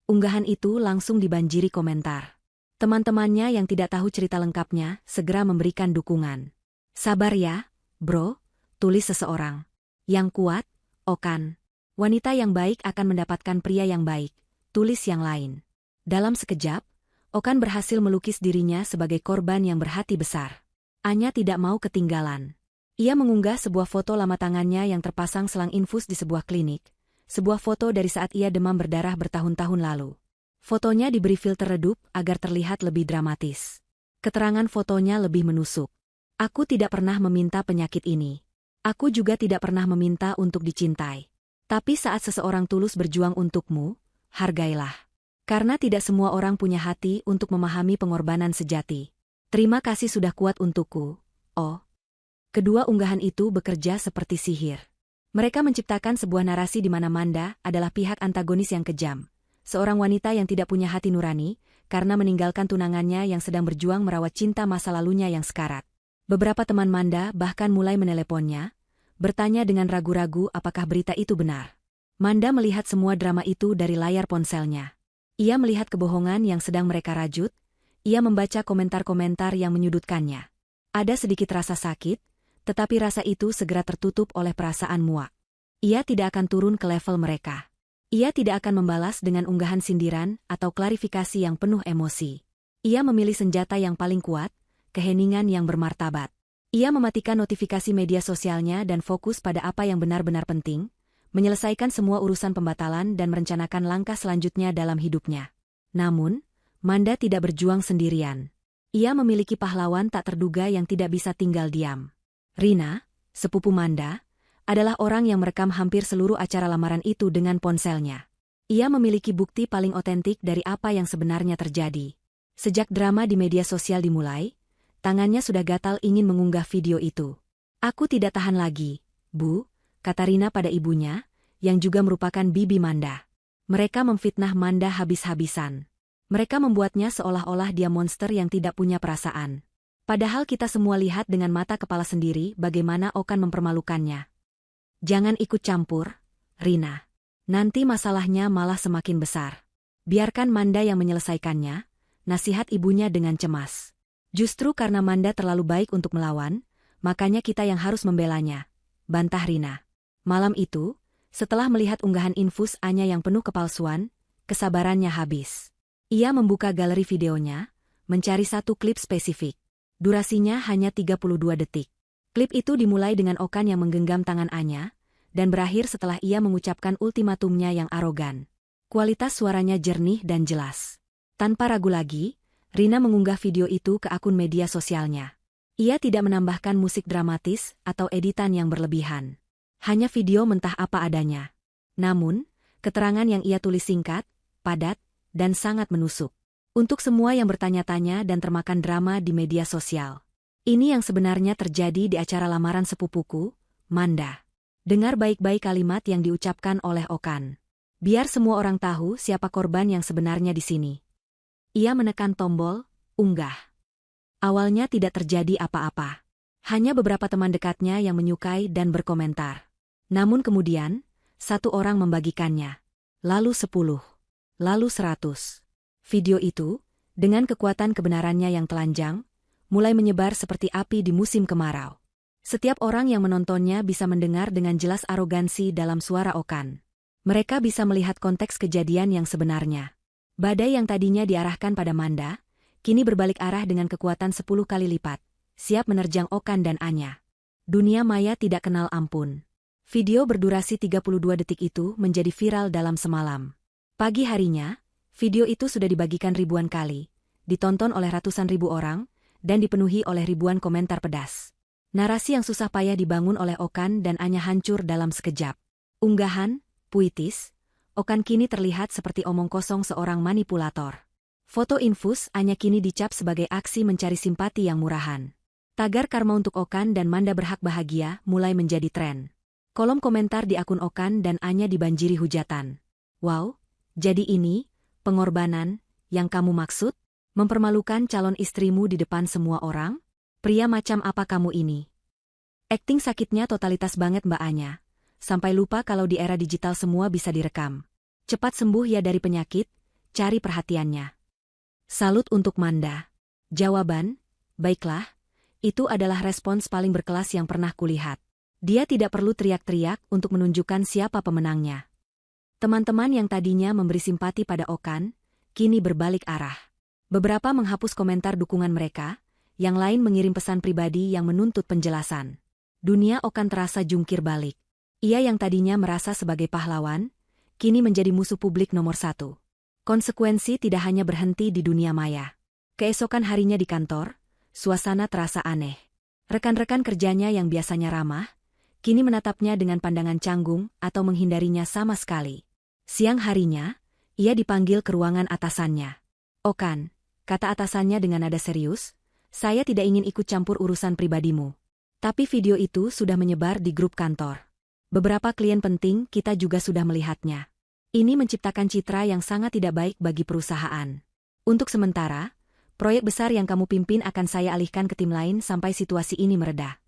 Unggahan itu langsung dibanjiri komentar. Teman-temannya yang tidak tahu cerita lengkapnya segera memberikan dukungan. Sabar ya, bro, tulis seseorang. Yang kuat, Okan. Wanita yang baik akan mendapatkan pria yang baik, tulis yang lain. Dalam sekejap, Okan berhasil melukis dirinya sebagai korban yang berhati besar. Anya tidak mau ketinggalan. Ia mengunggah sebuah foto lama tangannya yang terpasang selang infus di sebuah klinik, sebuah foto dari saat ia demam berdarah bertahun-tahun lalu. Fotonya diberi filter redup agar terlihat lebih dramatis. Keterangan fotonya lebih menusuk. Aku tidak pernah meminta penyakit ini. Aku juga tidak pernah meminta untuk dicintai. Tapi saat seseorang tulus berjuang untukmu, hargailah. Karena tidak semua orang punya hati untuk memahami pengorbanan sejati. Terima kasih sudah kuat untukku, oh. Kedua unggahan itu bekerja seperti sihir. Mereka menciptakan sebuah narasi di mana Manda adalah pihak antagonis yang kejam. Seorang wanita yang tidak punya hati nurani, karena meninggalkan tunangannya yang sedang berjuang merawat cinta masa lalunya yang sekarat. Beberapa teman Manda bahkan mulai meneleponnya, bertanya dengan ragu-ragu apakah berita itu benar. Manda melihat semua drama itu dari layar ponselnya. Ia melihat kebohongan yang sedang mereka rajut, ia membaca komentar-komentar yang menyudutkannya. Ada sedikit rasa sakit, tetapi rasa itu segera tertutup oleh perasaan muak. Ia tidak akan turun ke level mereka. Ia tidak akan membalas dengan unggahan sindiran atau klarifikasi yang penuh emosi. Ia memilih senjata yang paling kuat, keheningan yang bermartabat. Ia mematikan notifikasi media sosialnya dan fokus pada apa yang benar-benar penting, menyelesaikan semua urusan pembatalan dan merencanakan langkah selanjutnya dalam hidupnya. Namun, Manda tidak berjuang sendirian. Ia memiliki pahlawan tak terduga yang tidak bisa tinggal diam. Rina, sepupu Manda, adalah orang yang merekam hampir seluruh acara lamaran itu dengan ponselnya. Ia memiliki bukti paling otentik dari apa yang sebenarnya terjadi. Sejak drama di media sosial dimulai, tangannya sudah gatal ingin mengunggah video itu. Aku tidak tahan lagi, Bu, kata Rina pada ibunya, yang juga merupakan bibi Manda. Mereka memfitnah Manda habis-habisan. Mereka membuatnya seolah-olah dia monster yang tidak punya perasaan. Padahal kita semua lihat dengan mata kepala sendiri bagaimana Okan mempermalukannya. Jangan ikut campur, Rina. Nanti masalahnya malah semakin besar. Biarkan Manda yang menyelesaikannya, nasihat ibunya dengan cemas. Justru karena Manda terlalu baik untuk melawan, makanya kita yang harus membelanya, bantah Rina. Malam itu, setelah melihat unggahan infus Anya yang penuh kepalsuan, kesabarannya habis. Ia membuka galeri videonya, mencari satu klip spesifik. Durasinya hanya 32 detik. Klip itu dimulai dengan Okan yang menggenggam tangan Anya, dan berakhir setelah ia mengucapkan ultimatumnya yang arogan. Kualitas suaranya jernih dan jelas. Tanpa ragu lagi, Rina mengunggah video itu ke akun media sosialnya. Ia tidak menambahkan musik dramatis atau editan yang berlebihan. Hanya video mentah apa adanya. Namun, keterangan yang ia tulis singkat, padat, dan sangat menusuk. Untuk semua yang bertanya-tanya dan termakan drama di media sosial. Ini yang sebenarnya terjadi di acara lamaran sepupuku, Manda. Dengar baik-baik kalimat yang diucapkan oleh Okan. Biar semua orang tahu siapa korban yang sebenarnya di sini. Ia menekan tombol, unggah. Awalnya tidak terjadi apa-apa. Hanya beberapa teman dekatnya yang menyukai dan berkomentar. Namun kemudian, satu orang membagikannya. Lalu 10. Lalu 100. Video itu, dengan kekuatan kebenarannya yang telanjang, mulai menyebar seperti api di musim kemarau. Setiap orang yang menontonnya bisa mendengar dengan jelas arogansi dalam suara Okan. Mereka bisa melihat konteks kejadian yang sebenarnya. Badai yang tadinya diarahkan pada Manda, kini berbalik arah dengan kekuatan 10 kali lipat, siap menerjang Okan dan Anya. Dunia maya tidak kenal ampun. Video berdurasi 32 detik itu menjadi viral dalam semalam. Pagi harinya, video itu sudah dibagikan ribuan kali, ditonton oleh ratusan ribu orang, dan dipenuhi oleh ribuan komentar pedas. Narasi yang susah payah dibangun oleh Okan dan Anya hancur dalam sekejap. Unggahan, puitis, Okan kini terlihat seperti omong kosong seorang manipulator. Foto infus Anya kini dicap sebagai aksi mencari simpati yang murahan. Tagar karma untuk Okan dan Manda berhak bahagia mulai menjadi tren. Kolom komentar di akun Okan dan Anya dibanjiri hujatan. Wow, jadi ini, pengorbanan, yang kamu maksud? Mempermalukan calon istrimu di depan semua orang? Pria macam apa kamu ini? Akting sakitnya totalitas banget Mbak Anya. Sampai lupa kalau di era digital semua bisa direkam. Cepat sembuh ya dari penyakit, cari perhatiannya. Salut untuk Manda. Jawaban, baiklah, itu adalah respons paling berkelas yang pernah kulihat. Dia tidak perlu teriak-teriak untuk menunjukkan siapa pemenangnya. Teman-teman yang tadinya memberi simpati pada Okan, kini berbalik arah. Beberapa menghapus komentar dukungan mereka, yang lain mengirim pesan pribadi yang menuntut penjelasan. Dunia Okan terasa jungkir balik. Ia yang tadinya merasa sebagai pahlawan, kini menjadi musuh publik nomor 1. Konsekuensi tidak hanya berhenti di dunia maya. Keesokan harinya di kantor, suasana terasa aneh. Rekan-rekan kerjanya yang biasanya ramah, kini menatapnya dengan pandangan canggung atau menghindarinya sama sekali. Siang harinya, ia dipanggil ke ruangan atasannya. Okan, kata atasannya dengan nada serius, saya tidak ingin ikut campur urusan pribadimu. Tapi video itu sudah menyebar di grup kantor. Beberapa klien penting kita juga sudah melihatnya. Ini menciptakan citra yang sangat tidak baik bagi perusahaan. Untuk sementara, proyek besar yang kamu pimpin akan saya alihkan ke tim lain sampai situasi ini mereda.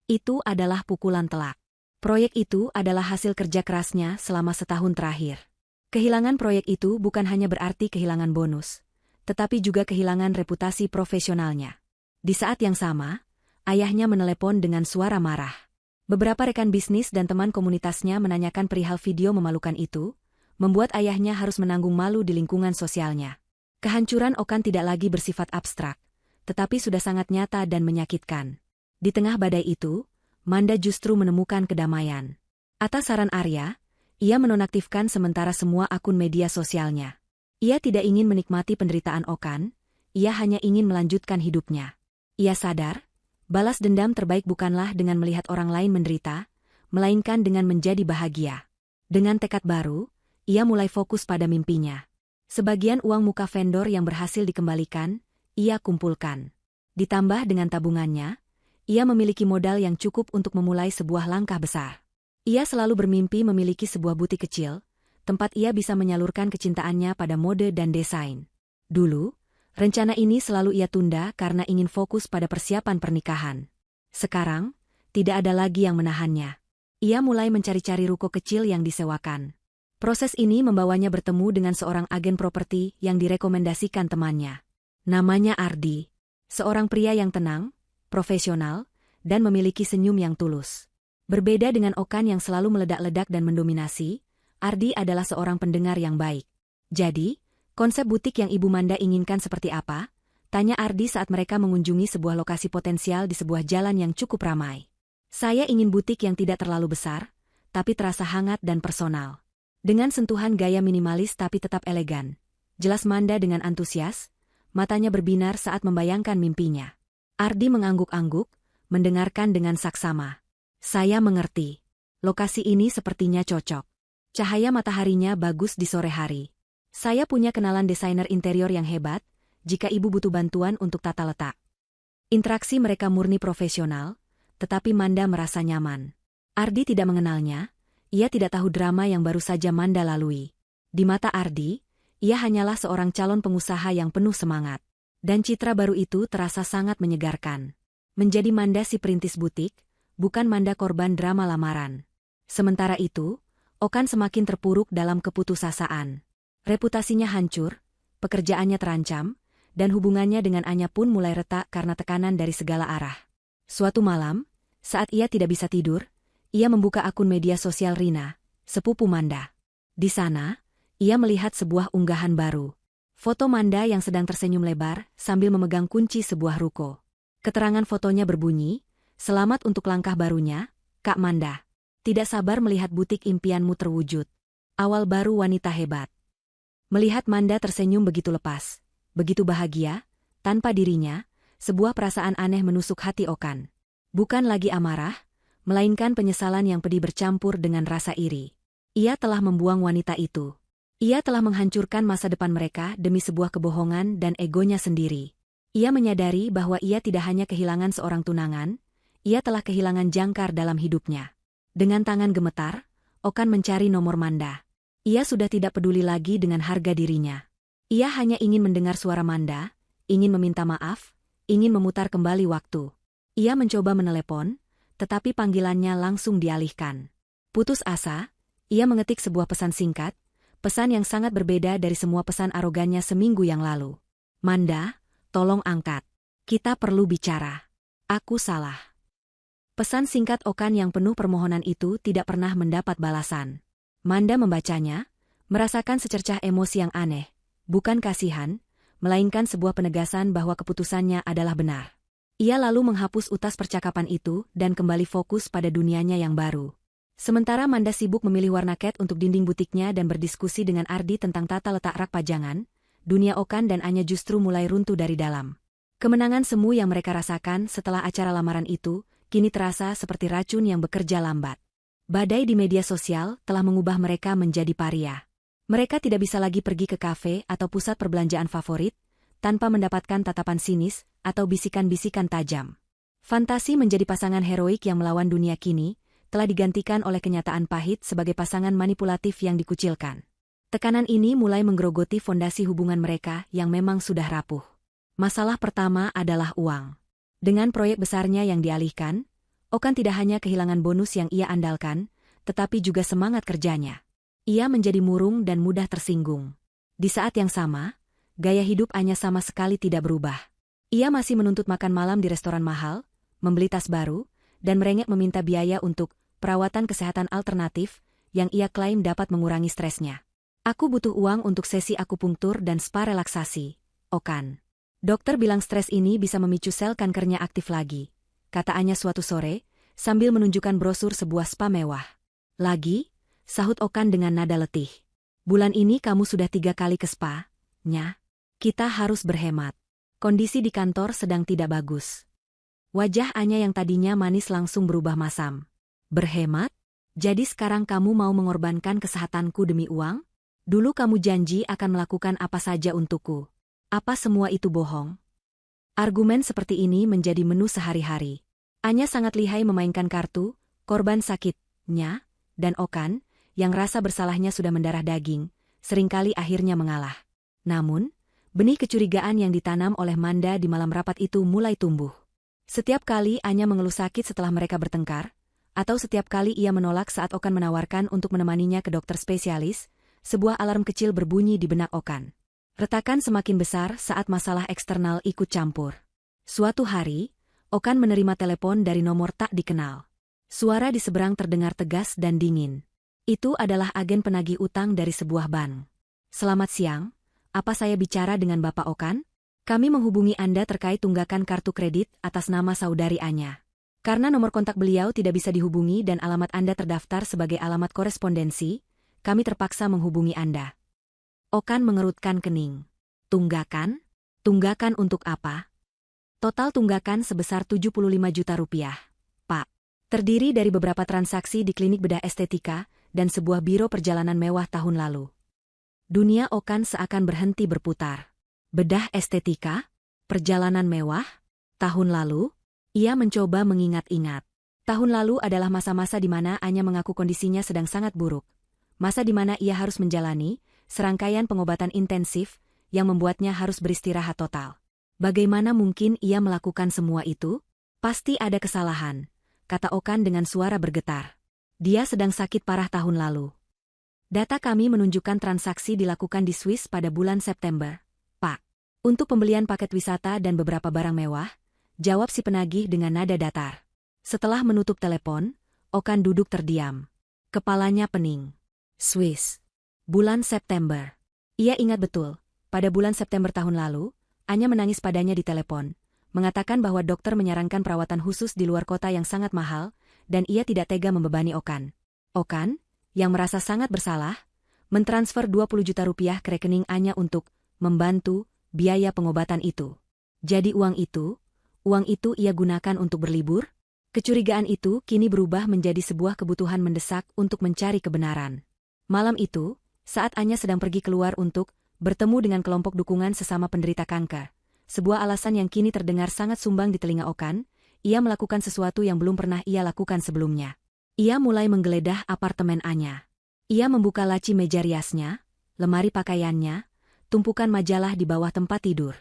Itu adalah pukulan telak. Proyek itu adalah hasil kerja kerasnya selama setahun terakhir. Kehilangan proyek itu bukan hanya berarti kehilangan bonus, tetapi juga kehilangan reputasi profesionalnya. Di saat yang sama, ayahnya menelepon dengan suara marah. Beberapa rekan bisnis dan teman komunitasnya menanyakan perihal video memalukan itu, membuat ayahnya harus menanggung malu di lingkungan sosialnya. Kehancuran Okan tidak lagi bersifat abstrak, tetapi sudah sangat nyata dan menyakitkan. Di tengah badai itu, Manda justru menemukan kedamaian. Atas saran Arya, ia menonaktifkan sementara semua akun media sosialnya. Ia tidak ingin menikmati penderitaan Okan, ia hanya ingin melanjutkan hidupnya. Ia sadar, balas dendam terbaik bukanlah dengan melihat orang lain menderita, melainkan dengan menjadi bahagia. Dengan tekad baru, ia mulai fokus pada mimpinya. Sebagian uang muka vendor yang berhasil dikembalikan, ia kumpulkan. Ditambah dengan tabungannya, ia memiliki modal yang cukup untuk memulai sebuah langkah besar. Ia selalu bermimpi memiliki sebuah butik kecil, tempat ia bisa menyalurkan kecintaannya pada mode dan desain. Dulu, rencana ini selalu ia tunda karena ingin fokus pada persiapan pernikahan. Sekarang, tidak ada lagi yang menahannya. Ia mulai mencari-cari ruko kecil yang disewakan. Proses ini membawanya bertemu dengan seorang agen properti yang direkomendasikan temannya. Namanya Ardi. Seorang pria yang tenang, profesional, dan memiliki senyum yang tulus. Berbeda dengan Okan yang selalu meledak-ledak dan mendominasi, Ardi adalah seorang pendengar yang baik. Jadi, konsep butik yang Ibu Manda inginkan seperti apa? Tanya Ardi saat mereka mengunjungi sebuah lokasi potensial di sebuah jalan yang cukup ramai. Saya ingin butik yang tidak terlalu besar, tapi terasa hangat dan personal. Dengan sentuhan gaya minimalis tapi tetap elegan. Jelas Manda dengan antusias, matanya berbinar saat membayangkan mimpinya. Ardi mengangguk-angguk, mendengarkan dengan saksama. Saya mengerti. Lokasi ini sepertinya cocok. Cahaya mataharinya bagus di sore hari. Saya punya kenalan desainer interior yang hebat, jika Ibu butuh bantuan untuk tata letak. Interaksi mereka murni profesional, tetapi Manda merasa nyaman. Ardi tidak mengenalnya, ia tidak tahu drama yang baru saja Manda lalui. Di mata Ardi, ia hanyalah seorang calon pengusaha yang penuh semangat. Dan citra baru itu terasa sangat menyegarkan. Menjadi Manda si perintis butik, bukan Manda korban drama lamaran. Sementara itu, Okan semakin terpuruk dalam keputusasaan. Reputasinya hancur, pekerjaannya terancam, dan hubungannya dengan Anya pun mulai retak karena tekanan dari segala arah. Suatu malam, saat ia tidak bisa tidur, ia membuka akun media sosial Rina, sepupu Manda. Di sana, ia melihat sebuah unggahan baru. Foto Manda yang sedang tersenyum lebar sambil memegang kunci sebuah ruko. Keterangan fotonya berbunyi, "Selamat untuk langkah barunya, Kak Manda. Tidak sabar melihat butik impianmu terwujud. Awal baru wanita hebat." Melihat Manda tersenyum begitu lepas, begitu bahagia, tanpa dirinya, sebuah perasaan aneh menusuk hati Okan. Bukan lagi amarah, melainkan penyesalan yang pedih bercampur dengan rasa iri. Ia telah membuang wanita itu. Ia telah menghancurkan masa depan mereka demi sebuah kebohongan dan egonya sendiri. Ia menyadari bahwa ia tidak hanya kehilangan seorang tunangan, ia telah kehilangan jangkar dalam hidupnya. Dengan tangan gemetar, Okan mencari nomor Manda. Ia sudah tidak peduli lagi dengan harga dirinya. Ia hanya ingin mendengar suara Manda, ingin meminta maaf, ingin memutar kembali waktu. Ia mencoba menelepon, tetapi panggilannya langsung dialihkan. Putus asa, ia mengetik sebuah pesan singkat, pesan yang sangat berbeda dari semua pesan arogannya seminggu yang lalu. Manda, tolong angkat. Kita perlu bicara. Aku salah. Pesan singkat Okan yang penuh permohonan itu tidak pernah mendapat balasan. Manda membacanya, merasakan secercah emosi yang aneh, bukan kasihan, melainkan sebuah penegasan bahwa keputusannya adalah benar. Ia lalu menghapus utas percakapan itu dan kembali fokus pada dunianya yang baru. Sementara Manda sibuk memilih warna cat untuk dinding butiknya dan berdiskusi dengan Ardi tentang tata letak rak pajangan, dunia Okan dan Anya justru mulai runtuh dari dalam. Kemenangan semu yang mereka rasakan setelah acara lamaran itu, kini terasa seperti racun yang bekerja lambat. Badai di media sosial telah mengubah mereka menjadi paria. Mereka tidak bisa lagi pergi ke kafe atau pusat perbelanjaan favorit, tanpa mendapatkan tatapan sinis atau bisikan-bisikan tajam. Fantasi menjadi pasangan heroik yang melawan dunia kini, telah digantikan oleh kenyataan pahit sebagai pasangan manipulatif yang dikucilkan. Tekanan ini mulai menggerogoti fondasi hubungan mereka yang memang sudah rapuh. Masalah pertama adalah uang. Dengan proyek besarnya yang dialihkan, Okan tidak hanya kehilangan bonus yang ia andalkan, tetapi juga semangat kerjanya. Ia menjadi murung dan mudah tersinggung. Di saat yang sama, gaya hidup Anya sama sekali tidak berubah. Ia masih menuntut makan malam di restoran mahal, membeli tas baru, dan merengek meminta biaya untuk perawatan kesehatan alternatif yang ia klaim dapat mengurangi stresnya. Aku butuh uang untuk sesi akupunktur dan spa relaksasi, Okan. Dokter bilang stres ini bisa memicu sel kankernya aktif lagi, kata Anya suatu sore, sambil menunjukkan brosur sebuah spa mewah. Lagi, sahut Okan dengan nada letih. Bulan ini kamu sudah 3 kali ke spa, Nya. Kita harus berhemat. Kondisi di kantor sedang tidak bagus. Wajah Anya yang tadinya manis langsung berubah masam. Berhemat? Jadi sekarang kamu mau mengorbankan kesehatanku demi uang? Dulu kamu janji akan melakukan apa saja untukku. Apa semua itu bohong? Argumen seperti ini menjadi menu sehari-hari. Anya sangat lihai memainkan kartu, korban sakitnya, dan Okan, yang rasa bersalahnya sudah mendarah daging, seringkali akhirnya mengalah. Namun, benih kecurigaan yang ditanam oleh Manda di malam rapat itu mulai tumbuh. Setiap kali Anya mengeluh sakit setelah mereka bertengkar, atau setiap kali ia menolak saat Okan menawarkan untuk menemaninya ke dokter spesialis, sebuah alarm kecil berbunyi di benak Okan. Retakan semakin besar saat masalah eksternal ikut campur. Suatu hari, Okan menerima telepon dari nomor tak dikenal. Suara di seberang terdengar tegas dan dingin. Itu adalah agen penagih utang dari sebuah bank. "Selamat siang, apa saya bicara dengan Bapak Okan? Kami menghubungi Anda terkait tunggakan kartu kredit atas nama saudari Anya. Karena nomor kontak beliau tidak bisa dihubungi dan alamat Anda terdaftar sebagai alamat korespondensi, kami terpaksa menghubungi Anda." Okan mengerutkan kening. "Tunggakan? Tunggakan untuk apa?" "Total tunggakan sebesar 75 juta rupiah, Pak. Terdiri dari beberapa transaksi di klinik bedah estetika dan sebuah biro perjalanan mewah tahun lalu." Dunia Okan seakan berhenti berputar. Bedah estetika? Perjalanan mewah? Tahun lalu? Ia mencoba mengingat-ingat. Tahun lalu adalah masa-masa di mana Anya mengaku kondisinya sedang sangat buruk. Masa di mana ia harus menjalani serangkaian pengobatan intensif yang membuatnya harus beristirahat total. Bagaimana mungkin ia melakukan semua itu? "Pasti ada kesalahan," kata Okan dengan suara bergetar. "Dia sedang sakit parah tahun lalu. Data kami menunjukkan transaksi dilakukan di Swiss pada bulan September, Pak. Untuk pembelian paket wisata dan beberapa barang mewah," jawab si penagih dengan nada datar. Setelah menutup telepon, Okan duduk terdiam. Kepalanya pening. Swiss. Bulan September. Ia ingat betul, pada bulan September tahun lalu, Anya menangis padanya di telepon, mengatakan bahwa dokter menyarankan perawatan khusus di luar kota yang sangat mahal, dan ia tidak tega membebani Okan. Okan, yang merasa sangat bersalah, mentransfer 20 juta rupiah ke rekening Anya untuk membantu biaya pengobatan itu. Jadi uang itu ia gunakan untuk berlibur? Kecurigaan itu kini berubah menjadi sebuah kebutuhan mendesak untuk mencari kebenaran. Malam itu, saat Anya sedang pergi keluar untuk bertemu dengan kelompok dukungan sesama penderita kanker, sebuah alasan yang kini terdengar sangat sumbang di telinga Okan, ia melakukan sesuatu yang belum pernah ia lakukan sebelumnya. Ia mulai menggeledah apartemen Anya. Ia membuka laci meja riasnya, lemari pakaiannya, tumpukan majalah di bawah tempat tidur.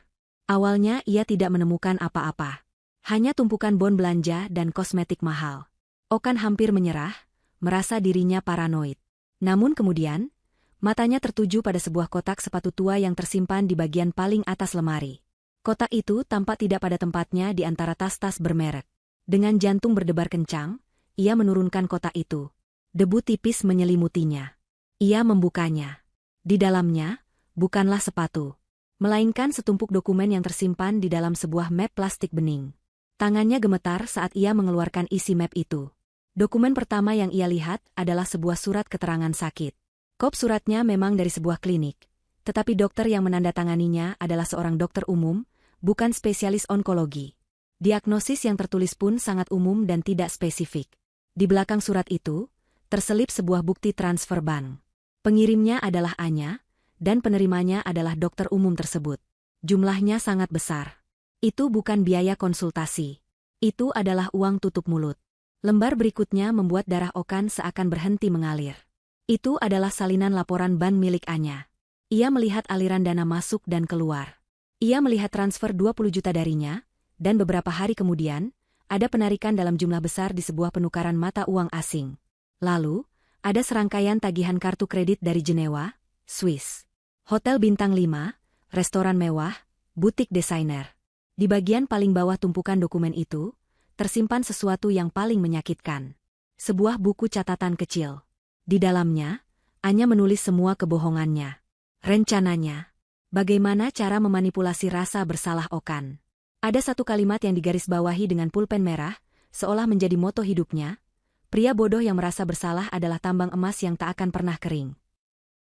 Awalnya ia tidak menemukan apa-apa. Hanya tumpukan bon belanja dan kosmetik mahal. Okan hampir menyerah, merasa dirinya paranoid. Namun kemudian, matanya tertuju pada sebuah kotak sepatu tua yang tersimpan di bagian paling atas lemari. Kotak itu tampak tidak pada tempatnya di antara tas-tas bermerek. Dengan jantung berdebar kencang, ia menurunkan kotak itu. Debu tipis menyelimutinya. Ia membukanya. Di dalamnya, bukanlah sepatu, melainkan setumpuk dokumen yang tersimpan di dalam sebuah map plastik bening. Tangannya gemetar saat ia mengeluarkan isi map itu. Dokumen pertama yang ia lihat adalah sebuah surat keterangan sakit. Kop suratnya memang dari sebuah klinik, tetapi dokter yang menandatanganinya adalah seorang dokter umum, bukan spesialis onkologi. Diagnosis yang tertulis pun sangat umum dan tidak spesifik. Di belakang surat itu, terselip sebuah bukti transfer bank. Pengirimnya adalah Anya, dan penerimanya adalah dokter umum tersebut. Jumlahnya sangat besar. Itu bukan biaya konsultasi. Itu adalah uang tutup mulut. Lembar berikutnya membuat darah Okan seakan berhenti mengalir. Itu adalah salinan laporan bank milik Anya. Ia melihat aliran dana masuk dan keluar. Ia melihat transfer 20 juta darinya, dan beberapa hari kemudian, ada penarikan dalam jumlah besar di sebuah penukaran mata uang asing. Lalu, ada serangkaian tagihan kartu kredit dari Jenewa, Swiss. Hotel bintang 5, restoran mewah, butik desainer. Di bagian paling bawah tumpukan dokumen itu, tersimpan sesuatu yang paling menyakitkan. Sebuah buku catatan kecil. Di dalamnya, Anya menulis semua kebohongannya. Rencananya, bagaimana cara memanipulasi rasa bersalah Okan. Ada satu kalimat yang digarisbawahi dengan pulpen merah, seolah menjadi moto hidupnya. Pria bodoh yang merasa bersalah adalah tambang emas yang tak akan pernah kering.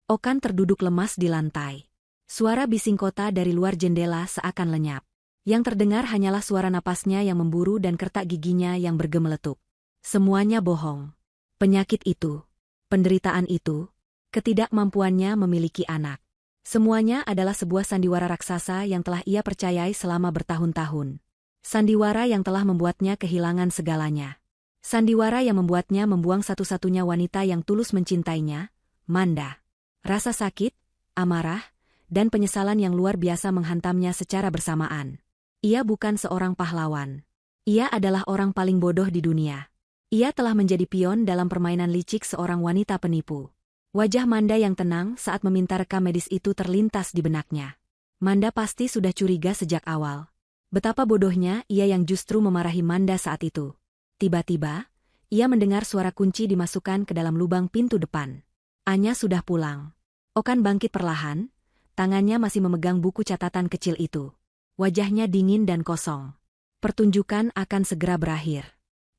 Okan terduduk lemas di lantai. Suara bising kota dari luar jendela seakan lenyap. Yang terdengar hanyalah suara napasnya yang memburu dan kertak giginya yang bergemeletup. Semuanya bohong. Penyakit itu, penderitaan itu, ketidakmampuannya memiliki anak. Semuanya adalah sebuah sandiwara raksasa yang telah ia percayai selama bertahun-tahun. Sandiwara yang telah membuatnya kehilangan segalanya. Sandiwara yang membuatnya membuang satu-satunya wanita yang tulus mencintainya, Manda. Rasa sakit, amarah, dan penyesalan yang luar biasa menghantamnya secara bersamaan. Ia bukan seorang pahlawan. Ia adalah orang paling bodoh di dunia. Ia telah menjadi pion dalam permainan licik seorang wanita penipu. Wajah Manda yang tenang saat meminta rekam medis itu terlintas di benaknya. Manda pasti sudah curiga sejak awal. Betapa bodohnya ia yang justru memarahi Manda saat itu. Tiba-tiba, ia mendengar suara kunci dimasukkan ke dalam lubang pintu depan. Anya sudah pulang. Okan bangkit perlahan, tangannya masih memegang buku catatan kecil itu. Wajahnya dingin dan kosong. Pertunjukan akan segera berakhir.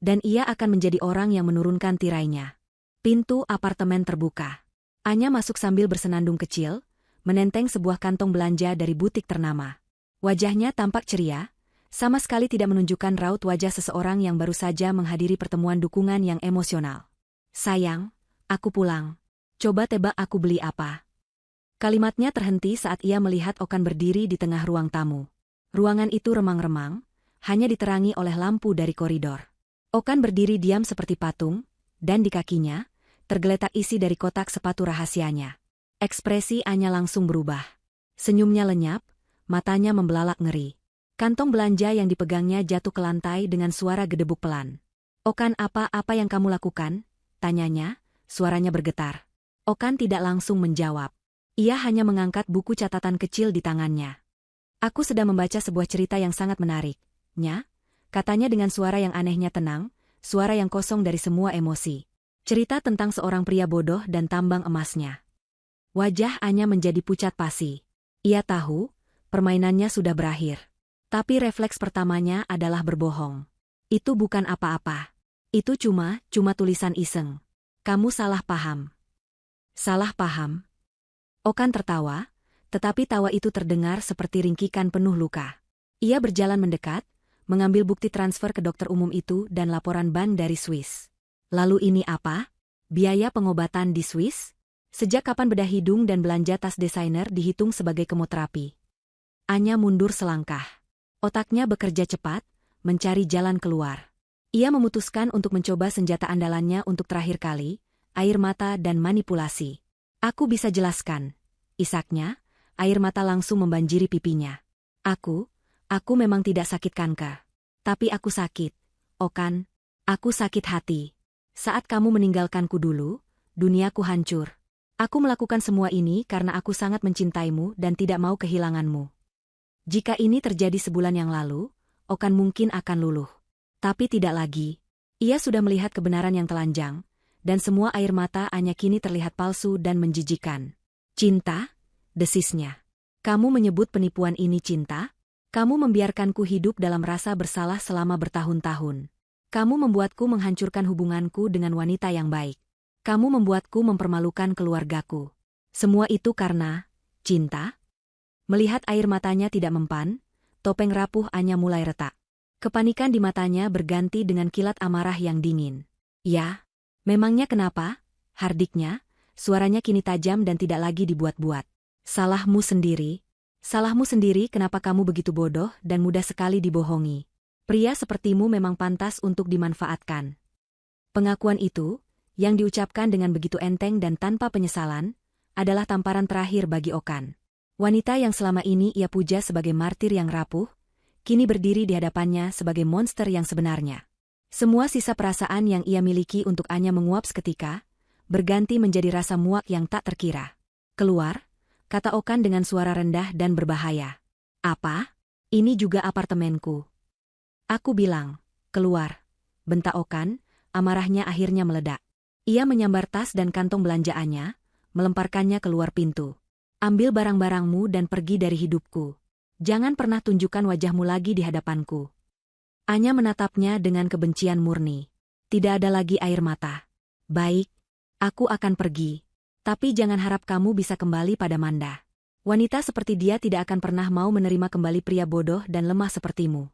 Dan ia akan menjadi orang yang menurunkan tirainya. Pintu apartemen terbuka. Anya masuk sambil bersenandung kecil, menenteng sebuah kantong belanja dari butik ternama. Wajahnya tampak ceria, sama sekali tidak menunjukkan raut wajah seseorang yang baru saja menghadiri pertemuan dukungan yang emosional. "Sayang, aku pulang. Coba tebak aku beli apa?" Kalimatnya terhenti saat ia melihat Okan berdiri di tengah ruang tamu. Ruangan itu remang-remang, hanya diterangi oleh lampu dari koridor. Okan berdiri diam seperti patung, dan di kakinya, tergeletak isi dari kotak sepatu rahasianya. Ekspresi Anya langsung berubah. Senyumnya lenyap, matanya membelalak ngeri. Kantong belanja yang dipegangnya jatuh ke lantai dengan suara gedebuk pelan. "Okan, apa yang kamu lakukan?" tanyanya, suaranya bergetar. Okan tidak langsung menjawab. Ia hanya mengangkat buku catatan kecil di tangannya. "Aku sedang membaca sebuah cerita yang sangat menarik, Nya," katanya dengan suara yang anehnya tenang, suara yang kosong dari semua emosi. Cerita tentang seorang pria bodoh dan tambang emasnya. Wajah Anya menjadi pucat pasi. Ia tahu, permainannya sudah berakhir. Tapi refleks pertamanya adalah berbohong. "Itu bukan apa-apa. Itu cuma tulisan iseng. Kamu salah paham." "Salah paham?" Okan tertawa, tetapi tawa itu terdengar seperti ringkikan penuh luka. Ia berjalan mendekat, mengambil bukti transfer ke dokter umum itu dan laporan bank dari Swiss. "Lalu ini apa? Biaya pengobatan di Swiss? Sejak kapan bedah hidung dan belanja tas desainer dihitung sebagai kemoterapi?" Anya mundur selangkah. Otaknya bekerja cepat, mencari jalan keluar. Ia memutuskan untuk mencoba senjata andalannya untuk terakhir kali, air mata dan manipulasi. "Aku bisa jelaskan," isaknya, air mata langsung membanjiri pipinya. Aku memang tidak sakit kanker. Tapi aku sakit, Okan. Aku sakit hati. Saat kamu meninggalkanku dulu, duniaku hancur. Aku melakukan semua ini karena aku sangat mencintaimu dan tidak mau kehilanganmu. Jika ini terjadi sebulan yang lalu, Okan mungkin akan luluh. Tapi tidak lagi. Ia sudah melihat kebenaran yang telanjang, dan semua air mata Anya kini terlihat palsu dan menjijikan. "Cinta?" desisnya. "Kamu menyebut penipuan ini cinta? Kamu membiarkanku hidup dalam rasa bersalah selama bertahun-tahun. Kamu membuatku menghancurkan hubunganku dengan wanita yang baik. Kamu membuatku mempermalukan keluargaku. Semua itu karena cinta?" Melihat air matanya tidak mempan, topeng rapuh Anya mulai retak. Kepanikan di matanya berganti dengan kilat amarah yang dingin. "Ya, memangnya kenapa?" hardiknya, suaranya kini tajam dan tidak lagi dibuat-buat. "Salahmu sendiri. Salahmu sendiri kenapa kamu begitu bodoh dan mudah sekali dibohongi. Pria sepertimu memang pantas untuk dimanfaatkan." Pengakuan itu, yang diucapkan dengan begitu enteng dan tanpa penyesalan, adalah tamparan terakhir bagi Okan. Wanita yang selama ini ia puja sebagai martir yang rapuh, kini berdiri di hadapannya sebagai monster yang sebenarnya. Semua sisa perasaan yang ia miliki untuk Anya menguap seketika, berganti menjadi rasa muak yang tak terkira. "Keluar," kata Okan dengan suara rendah dan berbahaya. "Apa? Ini juga apartemenku." "Aku bilang, keluar," bentak Okan, amarahnya akhirnya meledak. Ia menyambar tas dan kantong belanjaannya, melemparkannya keluar pintu. "Ambil barang-barangmu dan pergi dari hidupku. Jangan pernah tunjukkan wajahmu lagi di hadapanku." Anya menatapnya dengan kebencian murni. Tidak ada lagi air mata. "Baik, aku akan pergi. Tapi jangan harap kamu bisa kembali pada Manda. Wanita seperti dia tidak akan pernah mau menerima kembali pria bodoh dan lemah sepertimu."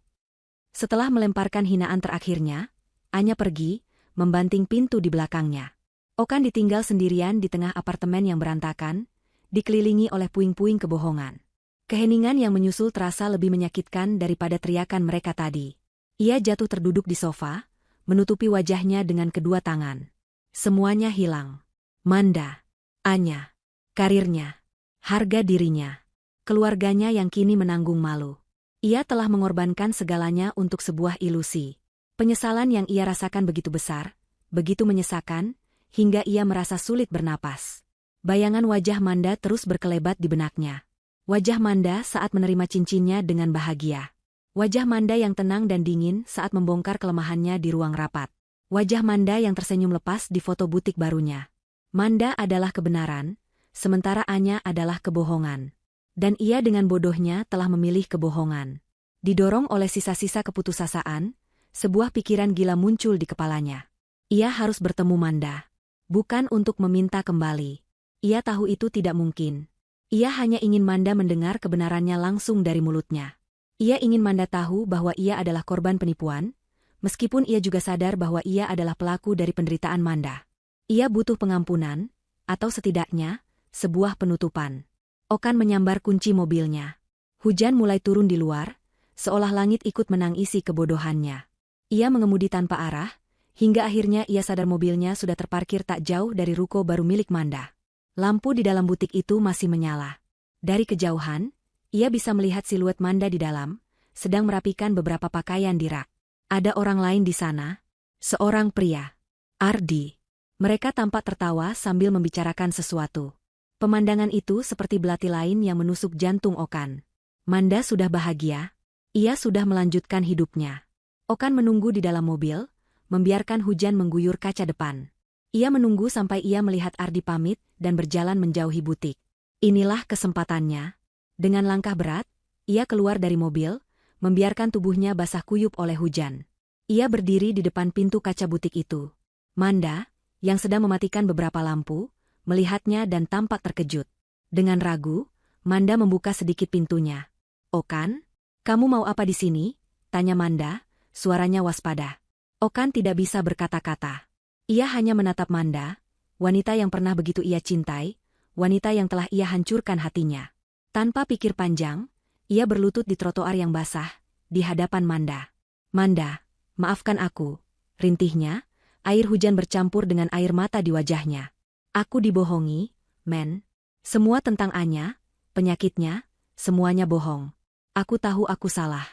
Setelah melemparkan hinaan terakhirnya, Anya pergi, membanting pintu di belakangnya. Okan ditinggal sendirian di tengah apartemen yang berantakan, dikelilingi oleh puing-puing kebohongan. Keheningan yang menyusul terasa lebih menyakitkan daripada teriakan mereka tadi. Ia jatuh terduduk di sofa, menutupi wajahnya dengan kedua tangan. Semuanya hilang. Manda, Anya, karirnya, harga dirinya, keluarganya yang kini menanggung malu. Ia telah mengorbankan segalanya untuk sebuah ilusi. Penyesalan yang ia rasakan begitu besar, begitu menyesakan, hingga ia merasa sulit bernapas. Bayangan wajah Manda terus berkelebat di benaknya. Wajah Manda saat menerima cincinnya dengan bahagia. Wajah Manda yang tenang dan dingin saat membongkar kelemahannya di ruang rapat. Wajah Manda yang tersenyum lepas di foto butik barunya. Manda adalah kebenaran, sementara Anya adalah kebohongan. Dan ia dengan bodohnya telah memilih kebohongan. Didorong oleh sisa-sisa keputusasaan, sebuah pikiran gila muncul di kepalanya. Ia harus bertemu Manda. Bukan untuk meminta kembali. Ia tahu itu tidak mungkin. Ia hanya ingin Manda mendengar kebenarannya langsung dari mulutnya. Ia ingin Manda tahu bahwa ia adalah korban penipuan, meskipun ia juga sadar bahwa ia adalah pelaku dari penderitaan Manda. Ia butuh pengampunan, atau setidaknya, sebuah penutupan. Okan menyambar kunci mobilnya. Hujan mulai turun di luar, seolah langit ikut menangisi kebodohannya. Ia mengemudi tanpa arah, hingga akhirnya ia sadar mobilnya sudah terparkir tak jauh dari ruko baru milik Manda. Lampu di dalam butik itu masih menyala. Dari kejauhan, ia bisa melihat siluet Manda di dalam, sedang merapikan beberapa pakaian di rak. Ada orang lain di sana. Seorang pria. Ardi. Mereka tampak tertawa sambil membicarakan sesuatu. Pemandangan itu seperti belati lain yang menusuk jantung Okan. Manda sudah bahagia. Ia sudah melanjutkan hidupnya. Okan menunggu di dalam mobil, membiarkan hujan mengguyur kaca depan. Ia menunggu sampai ia melihat Ardi pamit dan berjalan menjauhi butik. Inilah kesempatannya. Dengan langkah berat, ia keluar dari mobil, membiarkan tubuhnya basah kuyup oleh hujan. Ia berdiri di depan pintu kaca butik itu. Manda, yang sedang mematikan beberapa lampu, melihatnya dan tampak terkejut. Dengan ragu, Manda membuka sedikit pintunya. "Okan, kamu mau apa di sini?" tanya Manda, suaranya waspada. Okan tidak bisa berkata-kata. Ia hanya menatap Manda, wanita yang pernah begitu ia cintai, wanita yang telah ia hancurkan hatinya. Tanpa pikir panjang, ia berlutut di trotoar yang basah, di hadapan Manda. "Manda, maafkan aku," rintihnya, air hujan bercampur dengan air mata di wajahnya. "Aku dibohongi, men. Semua tentang Anya, penyakitnya, semuanya bohong. Aku tahu aku salah.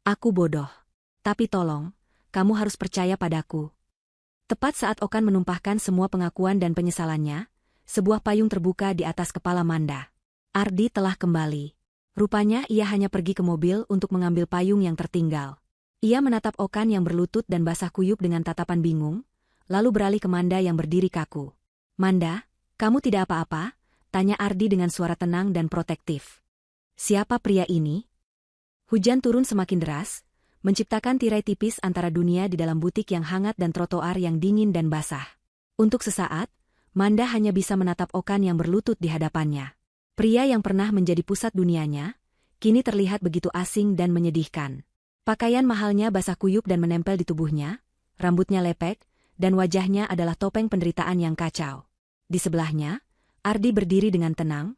Aku bodoh. Tapi tolong, kamu harus percaya padaku." Tepat saat Okan menumpahkan semua pengakuan dan penyesalannya, sebuah payung terbuka di atas kepala Manda. Ardi telah kembali. Rupanya ia hanya pergi ke mobil untuk mengambil payung yang tertinggal. Ia menatap Okan yang berlutut dan basah kuyup dengan tatapan bingung, lalu beralih ke Manda yang berdiri kaku. "Manda, kamu tidak apa-apa?" tanya Ardi dengan suara tenang dan protektif. "Siapa pria ini?" Hujan turun semakin deras, menciptakan tirai tipis antara dunia di dalam butik yang hangat dan trotoar yang dingin dan basah. Untuk sesaat, Manda hanya bisa menatap Okan yang berlutut di hadapannya. Pria yang pernah menjadi pusat dunianya, kini terlihat begitu asing dan menyedihkan. Pakaian mahalnya basah kuyup dan menempel di tubuhnya, rambutnya lepek, dan wajahnya adalah topeng penderitaan yang kacau. Di sebelahnya, Ardi berdiri dengan tenang,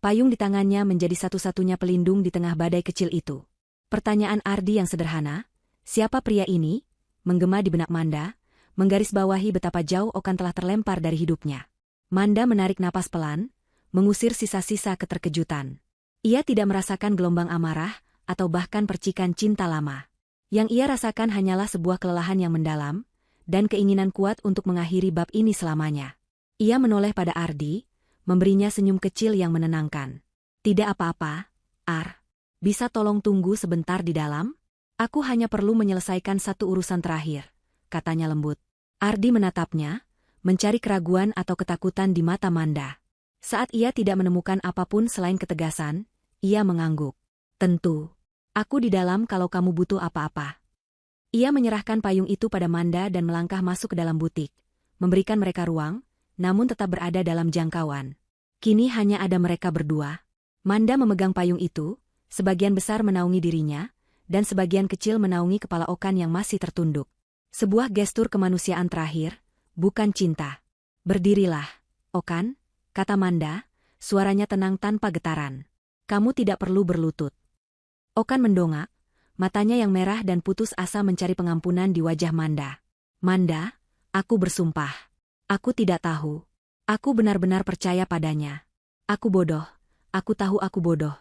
payung di tangannya menjadi satu-satunya pelindung di tengah badai kecil itu. Pertanyaan Ardi yang sederhana, "Siapa pria ini?" menggema di benak Manda, menggarisbawahi betapa jauh Okan telah terlempar dari hidupnya. Manda menarik napas pelan, mengusir sisa-sisa keterkejutan. Ia tidak merasakan gelombang amarah, atau bahkan percikan cinta lama. Yang ia rasakan hanyalah sebuah kelelahan yang mendalam, dan keinginan kuat untuk mengakhiri bab ini selamanya. Ia menoleh pada Ardi, memberinya senyum kecil yang menenangkan. "Tidak apa-apa, Ar. Bisa tolong tunggu sebentar di dalam? Aku hanya perlu menyelesaikan satu urusan terakhir," katanya lembut. Ardi menatapnya, mencari keraguan atau ketakutan di mata Manda. Saat ia tidak menemukan apapun selain ketegasan, ia mengangguk. "Tentu. Aku di dalam kalau kamu butuh apa-apa." Ia menyerahkan payung itu pada Manda dan melangkah masuk ke dalam butik, memberikan mereka ruang, namun tetap berada dalam jangkauan. Kini hanya ada mereka berdua. Manda memegang payung itu, sebagian besar menaungi dirinya, dan sebagian kecil menaungi kepala Okan yang masih tertunduk. Sebuah gestur kemanusiaan terakhir, bukan cinta. "Berdirilah, Okan," kata Manda, suaranya tenang tanpa getaran. "Kamu tidak perlu berlutut." Okan mendongak, matanya yang merah dan putus asa mencari pengampunan di wajah Manda. Manda, aku bersumpah. Aku tidak tahu. Aku benar-benar percaya padanya. Aku bodoh. Aku tahu aku bodoh.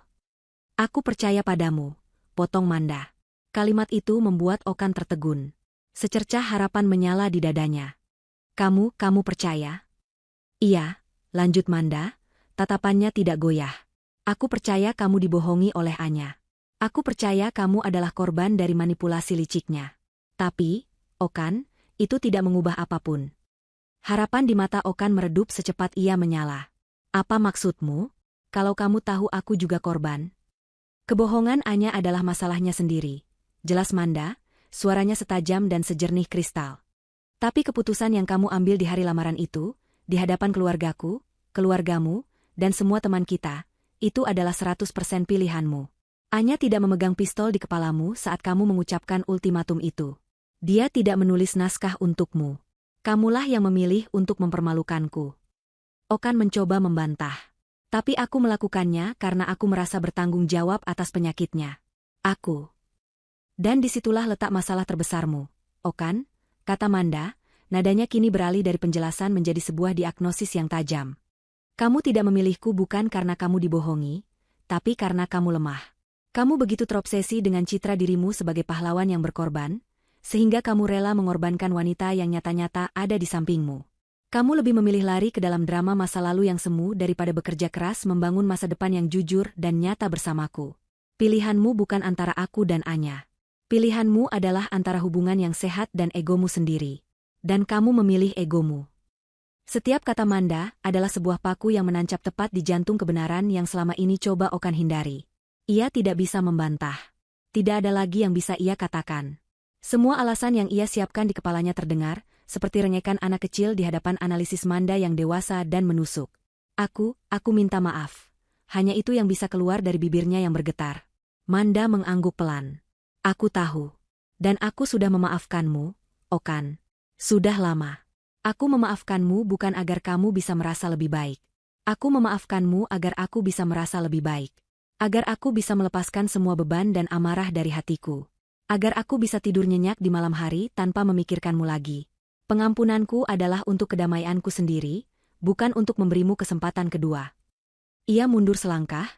Aku percaya padamu, potong Manda. Kalimat itu membuat Okan tertegun. Secercah harapan menyala di dadanya. Kamu percaya? Iya, lanjut Manda, tatapannya tidak goyah. Aku percaya kamu dibohongi oleh Anya. Aku percaya kamu adalah korban dari manipulasi liciknya. Tapi, Okan, itu tidak mengubah apapun. Harapan di mata Okan meredup secepat ia menyala. Apa maksudmu? Kalau kamu tahu aku juga korban? Kebohongan Anya adalah masalahnya sendiri. Jelas Manda, suaranya setajam dan sejernih kristal. Tapi keputusan yang kamu ambil di hari lamaran itu, di hadapan keluargaku, keluargamu, dan semua teman kita, itu adalah 100% pilihanmu. Anya tidak memegang pistol di kepalamu saat kamu mengucapkan ultimatum itu. Dia tidak menulis naskah untukmu. Kamulah yang memilih untuk mempermalukanku. Okan mencoba membantah. Tapi aku melakukannya karena aku merasa bertanggung jawab atas penyakitnya. Aku. Dan disitulah letak masalah terbesarmu, Okan, kata Manda, nadanya kini beralih dari penjelasan menjadi sebuah diagnosis yang tajam. Kamu tidak memilihku bukan karena kamu dibohongi, tapi karena kamu lemah. Kamu begitu terobsesi dengan citra dirimu sebagai pahlawan yang berkorban, sehingga kamu rela mengorbankan wanita yang nyata-nyata ada di sampingmu. Kamu lebih memilih lari ke dalam drama masa lalu yang semu daripada bekerja keras membangun masa depan yang jujur dan nyata bersamaku. Pilihanmu bukan antara aku dan Anya. Pilihanmu adalah antara hubungan yang sehat dan egomu sendiri. Dan kamu memilih egomu. Setiap kata Manda adalah sebuah paku yang menancap tepat di jantung kebenaran yang selama ini coba Okan hindari. Ia tidak bisa membantah. Tidak ada lagi yang bisa ia katakan. Semua alasan yang ia siapkan di kepalanya terdengar, seperti rengekan anak kecil di hadapan analisis Manda yang dewasa dan menusuk. Aku minta maaf. Hanya itu yang bisa keluar dari bibirnya yang bergetar. Manda mengangguk pelan. Aku tahu. Dan aku sudah memaafkanmu, Okan. Sudah lama. Aku memaafkanmu bukan agar kamu bisa merasa lebih baik. Aku memaafkanmu agar aku bisa merasa lebih baik. Agar aku bisa melepaskan semua beban dan amarah dari hatiku. Agar aku bisa tidur nyenyak di malam hari tanpa memikirkanmu lagi. Pengampunanku adalah untuk kedamaianku sendiri, bukan untuk memberimu kesempatan kedua. Ia mundur selangkah,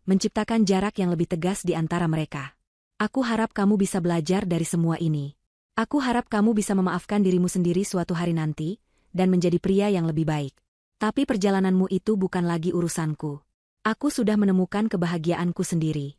menciptakan jarak yang lebih tegas di antara mereka. Aku harap kamu bisa belajar dari semua ini. Aku harap kamu bisa memaafkan dirimu sendiri suatu hari nanti, dan menjadi pria yang lebih baik. Tapi perjalananmu itu bukan lagi urusanku. Aku sudah menemukan kebahagiaanku sendiri.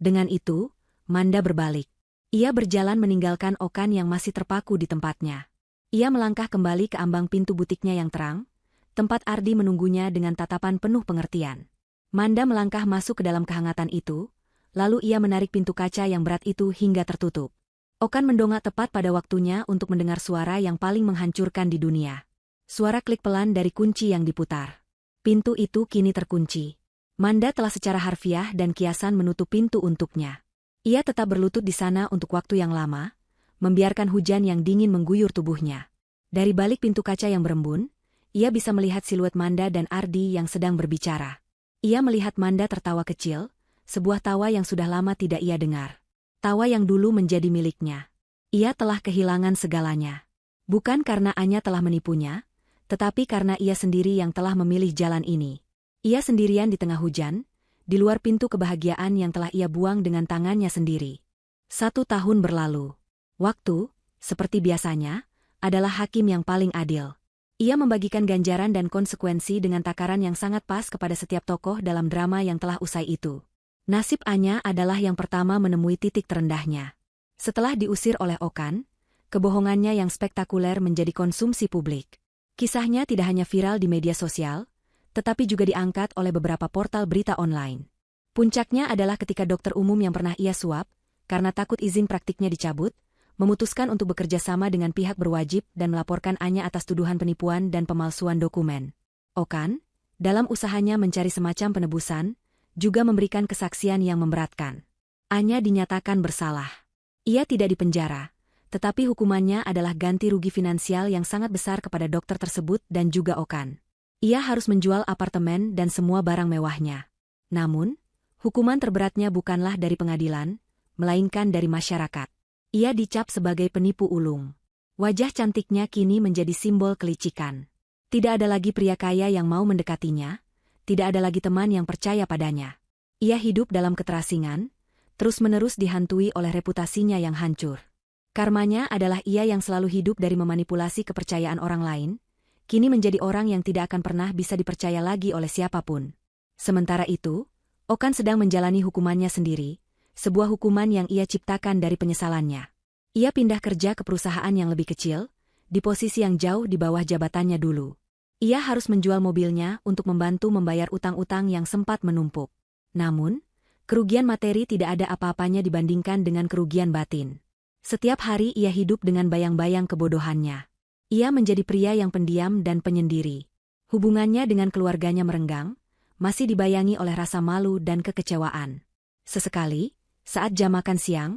Dengan itu, Manda berbalik. Ia berjalan meninggalkan Okan yang masih terpaku di tempatnya. Ia melangkah kembali ke ambang pintu butiknya yang terang, tempat Ardi menunggunya dengan tatapan penuh pengertian. Manda melangkah masuk ke dalam kehangatan itu, lalu ia menarik pintu kaca yang berat itu hingga tertutup. Okan mendongak tepat pada waktunya untuk mendengar suara yang paling menghancurkan di dunia. Suara klik pelan dari kunci yang diputar. Pintu itu kini terkunci. Manda telah secara harfiah dan kiasan menutup pintu untuknya. Ia tetap berlutut di sana untuk waktu yang lama, membiarkan hujan yang dingin mengguyur tubuhnya. Dari balik pintu kaca yang berembun, ia bisa melihat siluet Manda dan Ardi yang sedang berbicara. Ia melihat Manda tertawa kecil, sebuah tawa yang sudah lama tidak ia dengar. Tawa yang dulu menjadi miliknya. Ia telah kehilangan segalanya. Bukan karena Anya telah menipunya, tetapi karena ia sendiri yang telah memilih jalan ini. Ia sendirian di tengah hujan, di luar pintu kebahagiaan yang telah ia buang dengan tangannya sendiri. 1 tahun berlalu. Waktu, seperti biasanya, adalah hakim yang paling adil. Ia membagikan ganjaran dan konsekuensi dengan takaran yang sangat pas kepada setiap tokoh dalam drama yang telah usai itu. Nasib Anya adalah yang pertama menemui titik terendahnya. Setelah diusir oleh Okan, kebohongannya yang spektakuler menjadi konsumsi publik. Kisahnya tidak hanya viral di media sosial, tetapi juga diangkat oleh beberapa portal berita online. Puncaknya adalah ketika dokter umum yang pernah ia suap, karena takut izin praktiknya dicabut, memutuskan untuk bekerja sama dengan pihak berwajib dan melaporkan Anya atas tuduhan penipuan dan pemalsuan dokumen. Okan, dalam usahanya mencari semacam penebusan, juga memberikan kesaksian yang memberatkan. Anya dinyatakan bersalah. Ia tidak dipenjara, tetapi hukumannya adalah ganti rugi finansial yang sangat besar kepada dokter tersebut dan juga Okan. Ia harus menjual apartemen dan semua barang mewahnya. Namun, hukuman terberatnya bukanlah dari pengadilan, melainkan dari masyarakat. Ia dicap sebagai penipu ulung. Wajah cantiknya kini menjadi simbol kelicikan. Tidak ada lagi pria kaya yang mau mendekatinya, tidak ada lagi teman yang percaya padanya. Ia hidup dalam keterasingan, terus-menerus dihantui oleh reputasinya yang hancur. Karmanya adalah ia yang selalu hidup dari memanipulasi kepercayaan orang lain, kini menjadi orang yang tidak akan pernah bisa dipercaya lagi oleh siapapun. Sementara itu, Okan sedang menjalani hukumannya sendiri, sebuah hukuman yang ia ciptakan dari penyesalannya. Ia pindah kerja ke perusahaan yang lebih kecil, di posisi yang jauh di bawah jabatannya dulu. Ia harus menjual mobilnya untuk membantu membayar utang-utang yang sempat menumpuk. Namun, kerugian materi tidak ada apa-apanya dibandingkan dengan kerugian batin. Setiap hari ia hidup dengan bayang-bayang kebodohannya. Ia menjadi pria yang pendiam dan penyendiri. Hubungannya dengan keluarganya merenggang, masih dibayangi oleh rasa malu dan kekecewaan. Sesekali, saat jam makan siang,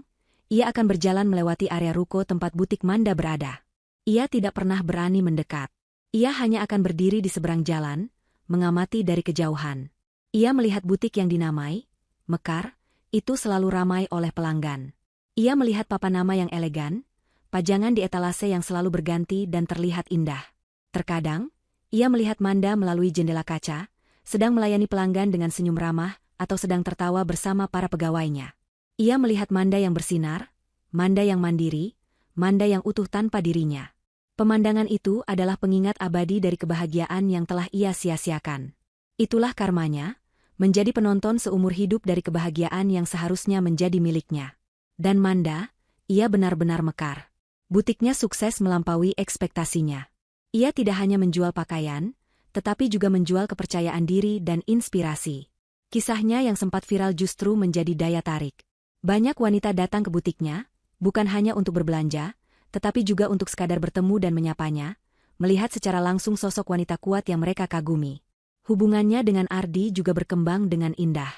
ia akan berjalan melewati area ruko tempat butik Manda berada. Ia tidak pernah berani mendekat. Ia hanya akan berdiri di seberang jalan, mengamati dari kejauhan. Ia melihat butik yang dinamai Mekar, itu selalu ramai oleh pelanggan. Ia melihat papan nama yang elegan, pajangan di etalase yang selalu berganti dan terlihat indah. Terkadang, ia melihat Manda melalui jendela kaca, sedang melayani pelanggan dengan senyum ramah atau sedang tertawa bersama para pegawainya. Ia melihat Manda yang bersinar, Manda yang mandiri, Manda yang utuh tanpa dirinya. Pemandangan itu adalah pengingat abadi dari kebahagiaan yang telah ia sia-siakan. Itulah karmanya, menjadi penonton seumur hidup dari kebahagiaan yang seharusnya menjadi miliknya. Dan Manda, ia benar-benar mekar. Butiknya sukses melampaui ekspektasinya. Ia tidak hanya menjual pakaian, tetapi juga menjual kepercayaan diri dan inspirasi. Kisahnya yang sempat viral justru menjadi daya tarik. Banyak wanita datang ke butiknya, bukan hanya untuk berbelanja, tetapi juga untuk sekadar bertemu dan menyapanya, melihat secara langsung sosok wanita kuat yang mereka kagumi. Hubungannya dengan Ardi juga berkembang dengan indah.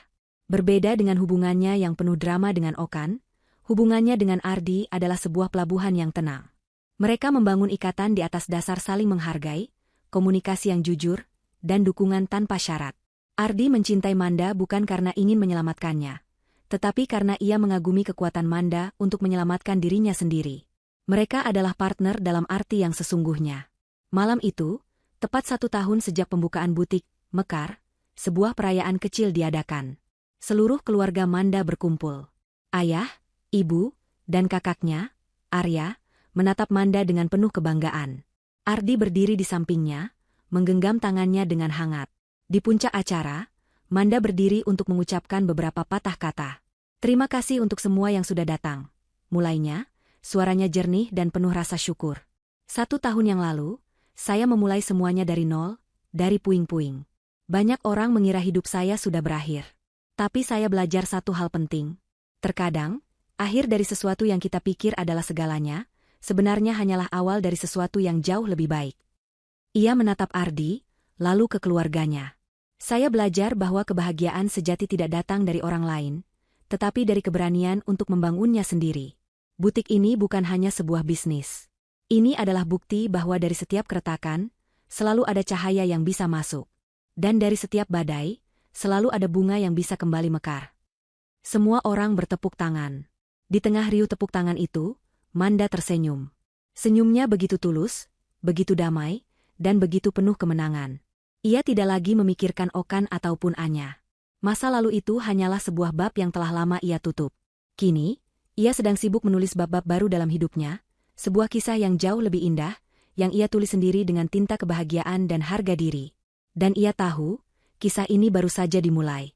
Berbeda dengan hubungannya yang penuh drama dengan Okan, hubungannya dengan Ardi adalah sebuah pelabuhan yang tenang. Mereka membangun ikatan di atas dasar saling menghargai, komunikasi yang jujur, dan dukungan tanpa syarat. Ardi mencintai Manda bukan karena ingin menyelamatkannya, tetapi karena ia mengagumi kekuatan Manda untuk menyelamatkan dirinya sendiri. Mereka adalah partner dalam arti yang sesungguhnya. Malam itu, tepat 1 tahun sejak pembukaan butik Mekar, sebuah perayaan kecil diadakan. Seluruh keluarga Manda berkumpul. Ayah, ibu, dan kakaknya, Arya, menatap Manda dengan penuh kebanggaan. Ardi berdiri di sampingnya, menggenggam tangannya dengan hangat. Di puncak acara, Manda berdiri untuk mengucapkan beberapa patah kata. Terima kasih untuk semua yang sudah datang. Mulainya, suaranya jernih dan penuh rasa syukur. 1 tahun yang lalu, saya memulai semuanya dari nol, dari puing-puing. Banyak orang mengira hidup saya sudah berakhir. Tapi saya belajar satu hal penting. Terkadang, akhir dari sesuatu yang kita pikir adalah segalanya, sebenarnya hanyalah awal dari sesuatu yang jauh lebih baik. Ia menatap Ardi, lalu ke keluarganya. Saya belajar bahwa kebahagiaan sejati tidak datang dari orang lain, tetapi dari keberanian untuk membangunnya sendiri. Butik ini bukan hanya sebuah bisnis. Ini adalah bukti bahwa dari setiap keretakan, selalu ada cahaya yang bisa masuk. Dan dari setiap badai, selalu ada bunga yang bisa kembali mekar. Semua orang bertepuk tangan. Di tengah riuh tepuk tangan itu, Manda tersenyum. Senyumnya begitu tulus, begitu damai, dan begitu penuh kemenangan. Ia tidak lagi memikirkan Okan ataupun Anya. Masa lalu itu hanyalah sebuah bab yang telah lama ia tutup. Kini, ia sedang sibuk menulis bab-bab baru dalam hidupnya, sebuah kisah yang jauh lebih indah, yang ia tulis sendiri dengan tinta kebahagiaan dan harga diri. Dan ia tahu, kisah ini baru saja dimulai.